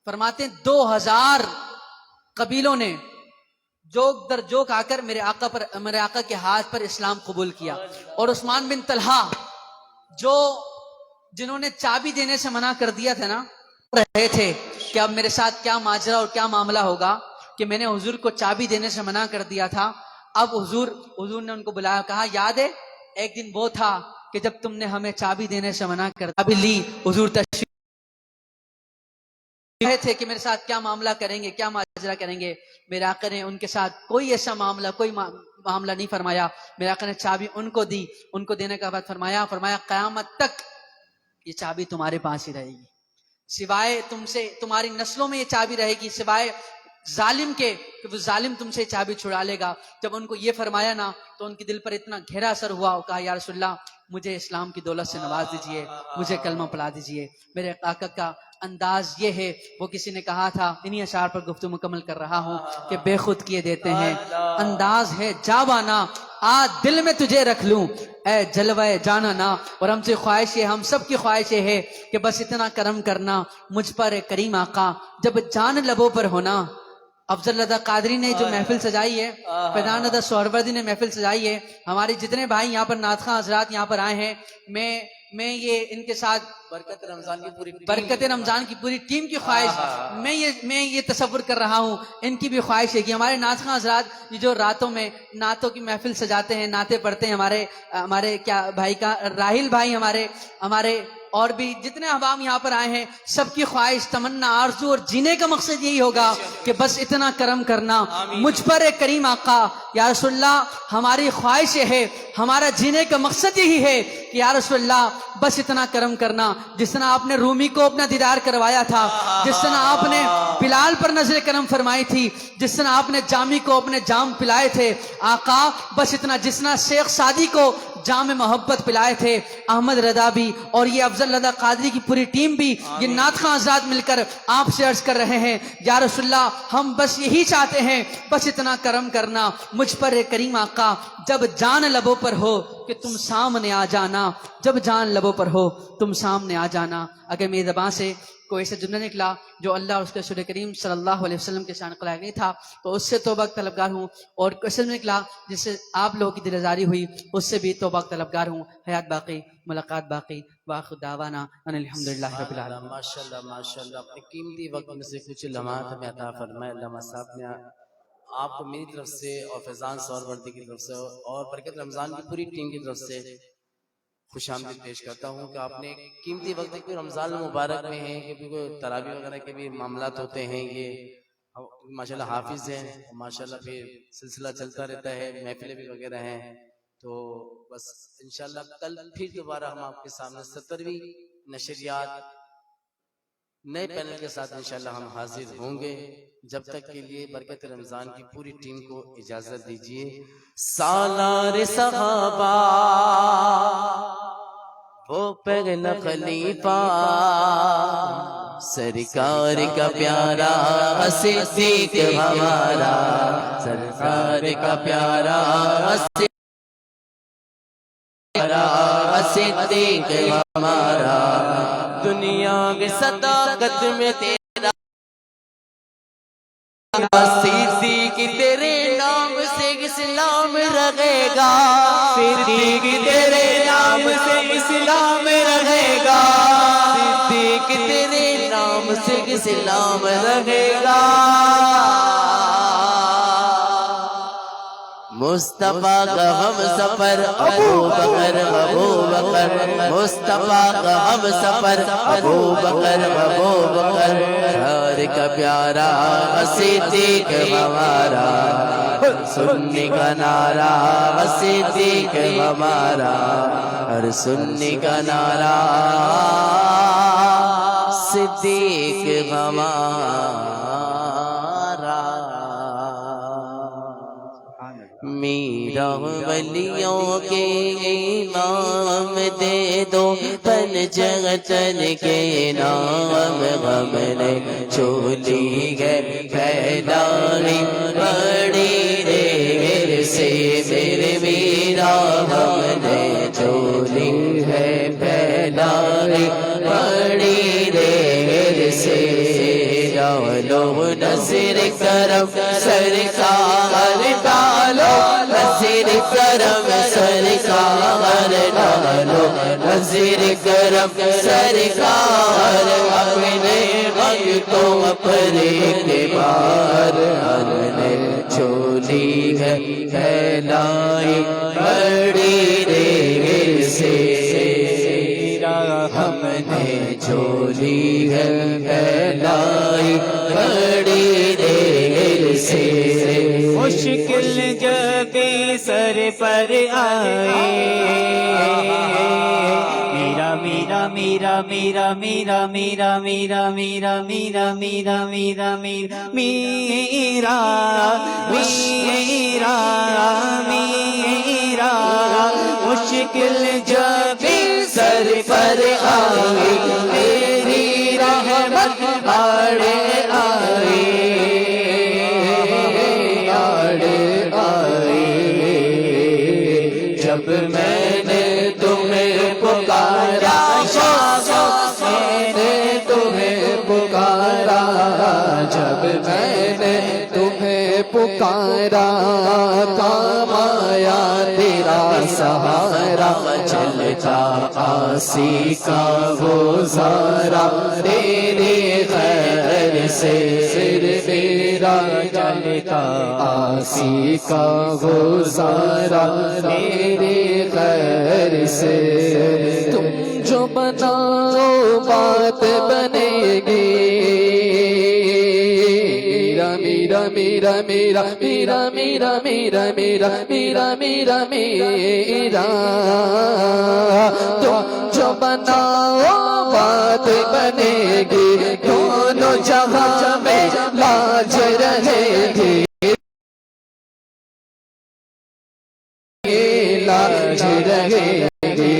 فرماتے ہیں 2000 قبیلوں نے جوک در جوک آ کر میرے آقا کے ہاتھ پر اسلام قبول کیا. اور عثمان بن طلحہ جنہوں نے چابی دینے سے منع کر دیا تھا نا, رہے تھے کہ اب میرے ساتھ کیا ماجرا اور کیا معاملہ ہوگا کہ میں نے حضور کو چابی دینے سے منع کر دیا تھا. اب حضور نے ان کو بلایا, کہا یاد ہے ایک دن وہ تھا کہ جب تم نے ہمیں چابی دینے سے منع کر چابی لی, حضور تشریف تھے کہ میرے ساتھ کیا معاملہ کریں گے, کیا ماجرا کریں گے. میرے آقا نے ان کے ساتھ کوئی ایسا معاملہ نہیں فرمایا. میرے آقا نے چابی ان کو دی, ان کو دینے کے بعد فرمایا قیامت تک یہ چابی تمہارے پاس ہی رہے گی, سوائے تم سے تمہاری نسلوں میں یہ چابی رہے گی سوائے ظالم کے کہ وہ ظالم تم سے چابی چھڑا لے گا. جب ان کو یہ فرمایا نا تو ان کے دل پر اتنا گہرا اثر ہوا, اور کہا یا رسول اللہ مجھے اسلام کی دولت سے نواز دیجئے, مجھے کلمہ پڑھا دیجئے. میرے آقا کا انداز یہ ہے. وہ کسی نے کہا تھا, انہی اشعار پر گفتگو مکمل کر رہا ہوں, کہ بے خود کیے دیتے ہیں انداز ہے جاوانا, آج دل میں تجھے رکھ لوں, اے جلوہ جانانا، اور ہم سے خواہش ہے، ہم سب کی خواہش یہ ہے کہ بس اتنا کرم کرنا مجھ پر اے کریم آقا، جب جان لبوں پر ہونا۔ افضل رضا قادری نے جو محفل سجائی ہے، فیضان رضا سہروردی نے محفل سجائی ہے، ہمارے جتنے بھائی یہاں پر نعت خواں حضرات یہاں پر آئے ہیں، میں یہ ان کے ساتھ برکت رمضان کی پوری برکت رمضان کی پوری ٹیم کی خواہش، میں یہ تصور کر رہا ہوں، ان کی بھی خواہش ہے کہ ہمارے نعت خواں حضرات یہ جو راتوں میں نعتوں کی محفل سجاتے ہیں، نعتیں پڑھتے ہیں، ہمارے کیا بھائی کا راہیل بھائی، ہمارے اور بھی جتنے عوام یہاں پر آئے ہیں، سب کی خواہش، تمنا، آرزو اور جینے کا مقصد یہی ہوگا کہ بس اتنا کرم کرنا مجھ پر اے کریم آقا۔ یا رسول اللہ، ہماری خواہش یہ ہے، ہمارا جینے کا مقصد یہی ہے کہ یا رسول اللہ بس اتنا کرم کرنا، جس طرح آپ نے رومی کو اپنا دیدار کروایا تھا، جس طرح آپ نے بلال پر نظر کرم فرمائی تھی، جس طرح آپ نے جامی کو اپنے جام پلائے تھے آقا، بس اتنا، جس طرح شیخ سعدی کو جام محبت پلائے تھے، احمد رضا بھی اور یہ افضل رضا قادری کی پوری ٹیم بھی، یہ نعت خواں حضرات مل کر آپ سے عرض کر رہے ہیں یا رسول اللہ، ہم بس یہی چاہتے ہیں، بس اتنا کرم کرنا مجھ پر اے کریم آقا، جب جان لبوں پر ہو کہ تم سامنے آ جانا، جب جان لبوں پر ہو تم سامنے آ جانا۔ اگر میری زبان سے کوئی ایسا جملہ نکلا جو اللہ اور اس کے رسول کریم صلی اللہ علیہ وسلم کے شان قلائق نہیں تھا تو اس سے توبہ طلبگار ہوں، اور کوئی ایسا نکلا جس سے آپ لوگوں کی دل آزاری ہوئی اس سے بھی توبہ طلبگار ہوں۔ حیات باقی، ملاقات باقی، وآخر دعوانا ان الحمدللہ رب العالمین۔ ماشاءاللہ ماشاءاللہ، اپنے قیمتی وقت میں سے کچھ لمحات ہمیں عطا فرمائے علامہ صاحب نے۔ آپ کو میری طرف سے اور فیضان سہروردی کی طرف سے اور برکت رمضان کی پوری ٹیم کی طرف سے خوش آمدید پیش کرتا ہوں کہ آپ نے قیمتی وقت کوئی رمضان المبارک میں ہیں، کہ کوئی تراویح وغیرہ کے بھی معاملات ہوتے ہیں، یہ ماشاءاللہ حافظ ہیں، ماشاءاللہ پھر سلسلہ چلتا رہتا ہے، محفلیں بھی وغیرہ ہیں، تو بس انشاءاللہ کل پھر دوبارہ ہم آپ کے سامنے 70ویں نشریات نئے پینل کے ساتھ انشاءاللہ ہم حاضر ہوں گے۔ جب تک کے لیے برکت رمضان کی پوری ٹیم کو اجازت دیجیے۔ سالار صحابہ وہ پہلا خلیفہ، سرکار کا پیارا صدیق ہمارا، سرکار کا پیارا صدیق ہمارا، دنیا کی صداقت میں تیرا صدیق، تیرے نام سے اسلام رہے گا، صدیق تیرے نام سے اسلام رہے گا، صدیق تیرے نام سے اسلام رہے گا۔ مصطفیٰ کا ہم سفر ابو بکر، ابو بکر، مصطفیٰ کا ہم سفر ابو بکر، ابو بکر، ہر کا پیارا صدیق ہمارا، سنی کا نعرہ صدیق ہمارا، ہر سنی کا نعرہ صدیق ہمارا۔ میرا ولیوں کے امام دے دو، پنجتن کے نام غم نے چولی ہے پھیلائی بڑی دیر سے، میرے میرا غم نے چولی ہے پھیلائی بڑی دیر سے، ڈالو نظر کرم سرکار ڈالو، نظر کرم سرکار ڈالو، نظر کرم سرکار، اپنے غم کو اپنے اعتبار، ہم نے چولی ہے پھیلائی بڑی دیر سے، ہم نے چولی ہے پھیلائی بڑی دیر سے، مشکل جب سر پر آئے، میرا میرا میرا میرا میرا میرا میرا میرا میرا میرا میرا میرا میرا میرا میرا، مشکل جب سر پر آئی، میری رحمت آڑے آئی، آڑے آئی، جب میں نے پکارا کام آیا تیرا سہارا چلتا آسی کا گزارا تیرے خیر سے سر میرا چلتا آسی کا گزارا تیرے خیر سے تم جو بناؤ بات بنے گی میرا میرا میرا میرا میرا میرا میرا میرا میرا میرا تم جو بناؤ بات بنے گی دونوں جہاں میں لاج رہے گی لاج رہے گی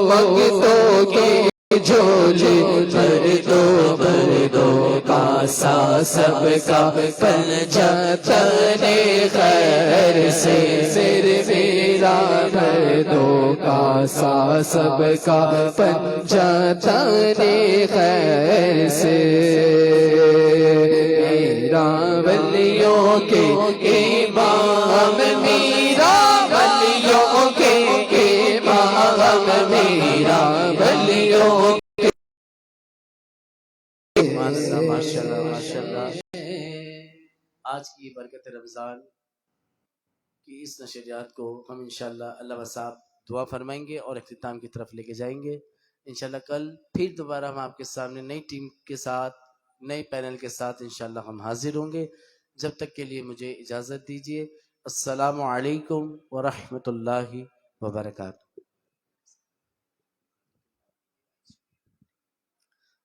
مگتوں کی جھولی مردوں کا سا سب کا پنجہ تنے خیر سے سر میرا مردوں کا سا سب کا پنجہ تنے خیر سے میرا ولیوں کے امام میرا ولیوں کے امام میرا ولیوں ماشاءاللہ ماشاءاللہ آج کی برکت رمضان کی اس نشریات کو ہم انشاءاللہ اللہ وصاب دعا فرمائیں گے اور اختتام کی طرف لے کے جائیں گے انشاءاللہ کل پھر دوبارہ ہم آپ کے سامنے نئی ٹیم کے ساتھ نئے پینل کے ساتھ انشاءاللہ ہم حاضر ہوں گے جب تک کے لیے مجھے اجازت دیجیے السلام علیکم ورحمۃ اللہ وبرکاتہ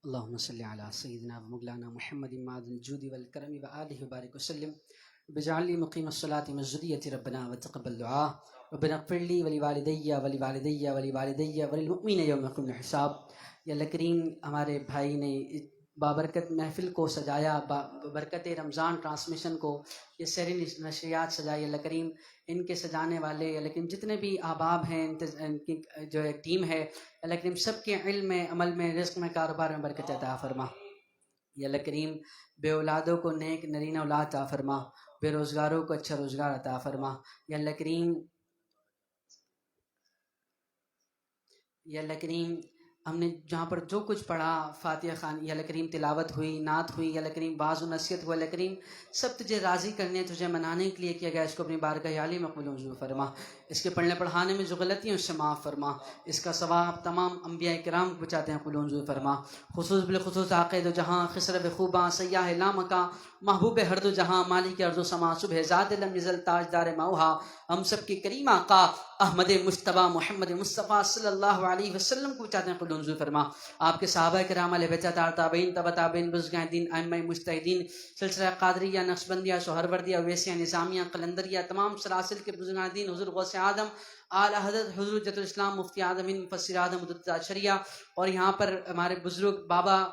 اللهم صل على سيدنا ومولانا محمد معدن الجود والكرم وآله وبارك وسلم بجعل لي مقيم الصلاة من ذرية ربنا وتقبل دعاء ربنا اغفر لي ولوالدي ولوالدي ولوالدي وللمؤمنين يوم يقوم الحساب یا اللہ کریم ہمارے بھائی نے بابرکت محفل کو سجایا برکت رمضان ٹرانسمیشن کو یہ سحری نشریات سجائی اللہ کریم ان کے سجانے والے لیکن جتنے بھی احباب ہیں ان کی جو ایک ٹیم ہے اللہ کریم سب کے علم میں عمل میں رزق میں کاروبار میں برکت عطا فرما یا اللہ کریم بے اولادوں کو نیک نرینہ اولاد عطا فرما بے روزگاروں کو اچھا روزگار عطا فرما یا اللہ کریم ہم نے جہاں پر جو کچھ پڑھا فاتحہ خان یا اللہ کریم تلاوت ہوئی نعت ہوئی یا اللہ کریم بعض و نصیحت ہوا اللہ کریم سب تجھے راضی کرنے تجھے منانے کے لیے کیا گیا اس کو اپنی بارگاہ عالی میں قبول منظور فرما اس کے پڑھنے پڑھانے میں جو غلطیاں اس سے معاف فرما اس کا ثواب تمام انبیاء کرام کو بچاتے ہیں قبول منظور فرما خصوص بالخصوص عاقد و جہاں خسرو خوباں سیاح لامکاں محبوب ہر دو جہاں مالک ارض و سما صبح ذات لم یزل تاجدار موہا ہم سب کی کریم آقا احمد مجتبیٰ محمد مصطفیٰ صلی اللہ علیہ وسلم کو چاہتے ہیں قبول منظور فرما آپ کے صحابہ کرام علیہ بیت تابعین تبع تابعین بزرگان دین ائمہ مجتہدین سلسلہ قادریہ نقشبندیہ سہروردیہ اویسیہ نظامیہ قلندریہ تمام سلاسل کے بزرگان دین حضور غوث اعظم اعلی حضرت حضور جت الاسلام مفتی اعظم مفسر اعظم مدت شریعہ اور یہاں پر ہمارے بزرگ بابا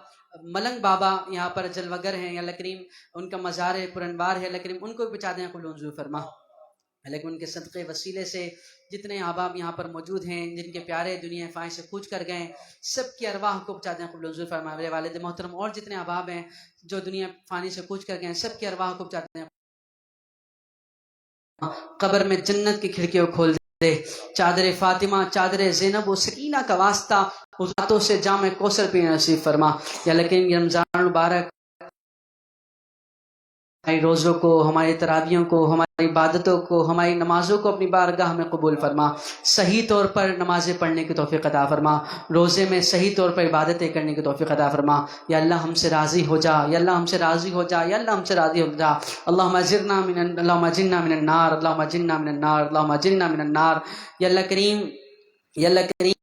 ملنگ بابا یہاں پر جلوگر ہیں یا اللہ کریم ان کا مزار پرانوار ہے اللہ کریم ان کو بھی بچا دیں قبول منظور فرما لیکن ان کے صدقے وسیلے سے جتنے احباب یہاں پر موجود ہیں جن کے پیارے دنیا فانی سے کوچ کر گئے سب کی ارواح کو بچا دیں قبول منظور فرما میرے والد محترم اور جتنے احباب ہیں جو دنیا فانی سے کوچ کر گئے سب کی ارواح کو بچا دیں قبر میں جنت کی کھڑکیوں کھول دے چادر فاطمہ چادر زینب و سکینہ کا واسطہ ذاتوں سے جام کوثر پینا نصیب فرما یا لیکن رمضان مبارک ہماری روزوں کو ہماری تراویحوں کو ہماری عبادتوں کو ہماری نمازوں کو اپنی بارگاہ میں قبول فرما صحیح طور پر نمازیں پڑھنے کی توفیق عطا فرما روزے میں صحیح طور پر عبادتیں کرنے کی توفیق عطا فرما یا اللہ ہم سے راضی ہو جا یا اللہ ہم سے راضی ہو جا یا اللہ ہم سے راضی ہو جا اللہم اجرنا من النار اللہم اجرنا من النار اللہم اجرنا من النار یا اللہ کریم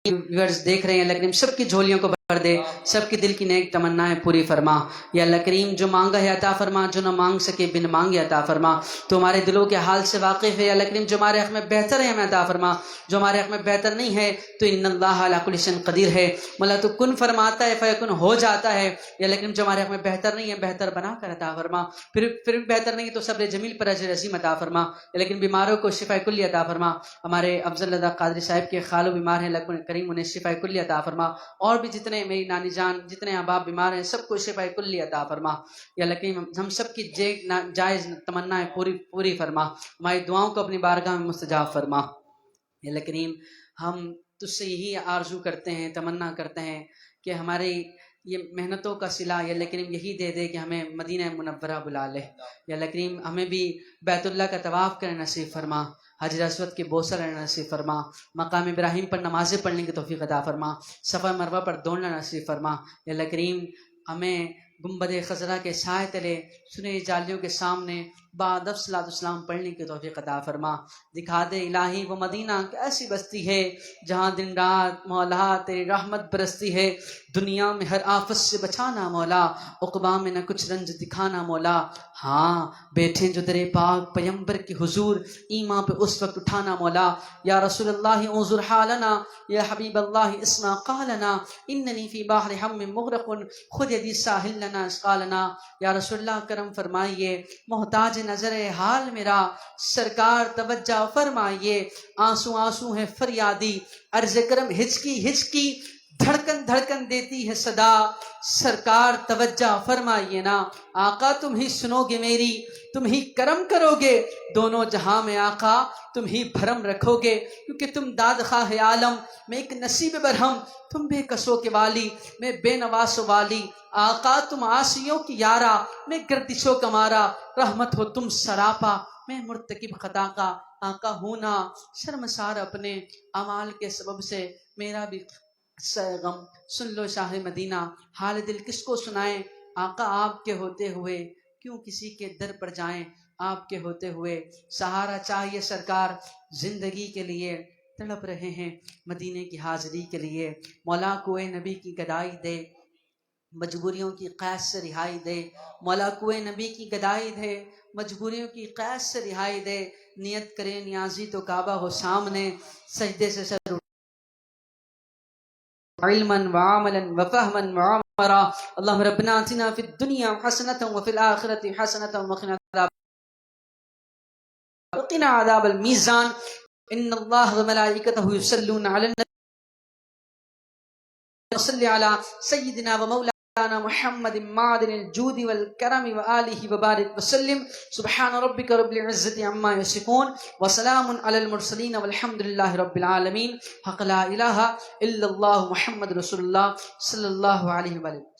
ویورز دیکھ رہے ہیں اللہ کریم سب کی جھولیوں کو بھر دے سب کی دل کی نیک تمنائیں پوری فرما یا اللہ کریم جو مانگا ہے عطا فرما جو نہ مانگ سکے بن مانگے عطا فرما تو ہمارے دلوں کے حال سے واقف ہے یا اللہ کریم جو ہمارے حق میں بہتر ہے ہمیں عطا فرما جو ہمارے حق میں بہتر نہیں ہے تو ان اللہ علی کل شیء قدیر ہے مولا تو کن فرماتا ہے فیکن ہو جاتا ہے یا اللہ کریم جو ہمارے حق میں بہتر نہیں ہے بہتر بنا کر عطا فرما پھر بھی بہتر نہیں تو صبر جمیل پر اجر عظیم عطا فرما لیکن بیماروں کو شفا کلی عطا فرما ہمارے افضل رضا قادری صاحب کے خالو بیمار ہیں اللہ کریم انہیں شفا کلی عطا فرما اور بھی جتنے اپنے میری نانی جان جتنے احباب بیمار ہیں سب کو شفا کلی عطا فرما یا اللہ کریم ہم سب کی جائز تمنائیں پوری فرما ہماری دعاؤں کو اپنی بارگاہ میں مستجاب فرما یا اللہ کریم ہم تجھ سے یہی آرزو کرتے ہیں تمنا کرتے ہیں کہ ہماری یہ محنتوں کا صلہ یا اللہ کریم یہی دے دے کہ ہمیں مدینہ منورہ بلا لے یا اللہ کریم ہمیں بھی بیت اللہ کا طواف کرنا نصیب فرما حجر اسود کے بوسہ لینا نصیب فرما مقام ابراہیم پر نمازیں پڑھنے کی توفیق عطا فرما صفا مروہ پر دوڑنا نصیب فرما یا اللہ کریم ہمیں گنبد خضرا کے سائے تلے سنہری جالیوں کے سامنے بعد صلاۃ السلام پڑھنے کی توفیق عطا فرما دکھا دے الہی وہ مدینہ ایسی بستی ہے جہاں دن رات مولا تیری رحمت برستی ہے دنیا میں ہر آفت سے بچانا مولا عقبہ میں نہ کچھ رنج دکھانا مولا ہاں بیٹھے جو تیرے پاک پیمبر کی حضور ایمان پہ اس وقت اٹھانا مولا یا رسول اللہ انظر حالنا یا حبیب اللہ اسمع قالنا اننی فی بحر ہم مغرق خود یدی ساحل لنا اسقالنا یا رسول اللہ کرم فرمائیے محتاج نظر حال میرا سرکار توجہ فرمائیے آنسو آنسو ہے فریادی عرض کرم ہچکی دھڑکن دیتی ہے صدا سرکار توجہ فرمائیے نا آقا تم ہی سنو گے میری تم ہی کرم کرو گے دونوں جہاں میں آقا تم ہی بھرم رکھو گے کیونکہ تم داد خواہ عالم میں ایک نصیب برہم تم بے کسوں کے والی میں بے نواسوں والی آقا تم عاصیوں کی یارا میں گردشوں کا مارا رحمت ہو تم سراپا میں مرتکب خطا کا آقا ہوں نا شرمسار اپنے اعمال کے سبب سے میرا بھی غم سن لو شاہ مدینہ حال دل کس کو سنائیں آقا آپ کے ہوتے ہوئے کیوں کسی کے در پر جائیں آپ کے ہوتے ہوئے سہارا چاہیے سرکار زندگی کے لیے تڑپ رہے ہیں مدینے کی حاضری کے لیے مولا کوئے نبی کی گدائی دے مجبوریوں کی قید سے رہائی دے مولا کوئے نبی کی گدائی دے مجبوریوں کی قید سے رہائی دے نیت کرے نیازی تو کعبہ ہو سامنے سجدے سے سر علما وعملا وفهما وعمرا اللهم ربنا آتنا في الدنيا حسنة وفي الآخرة حسنة وقنا عذاب الميزان إن الله وملائكته يصلون على النبي صل على سيدنا ومولانا محمد معدن الجود والكرم وآله وبارك وسلم سبحان ربك رب العزة عما يصفون وسلام على المرسلين والحمد لله رب العالمين حق لا إله إلا الله محمد رسول الله صلى الله عليه وسلم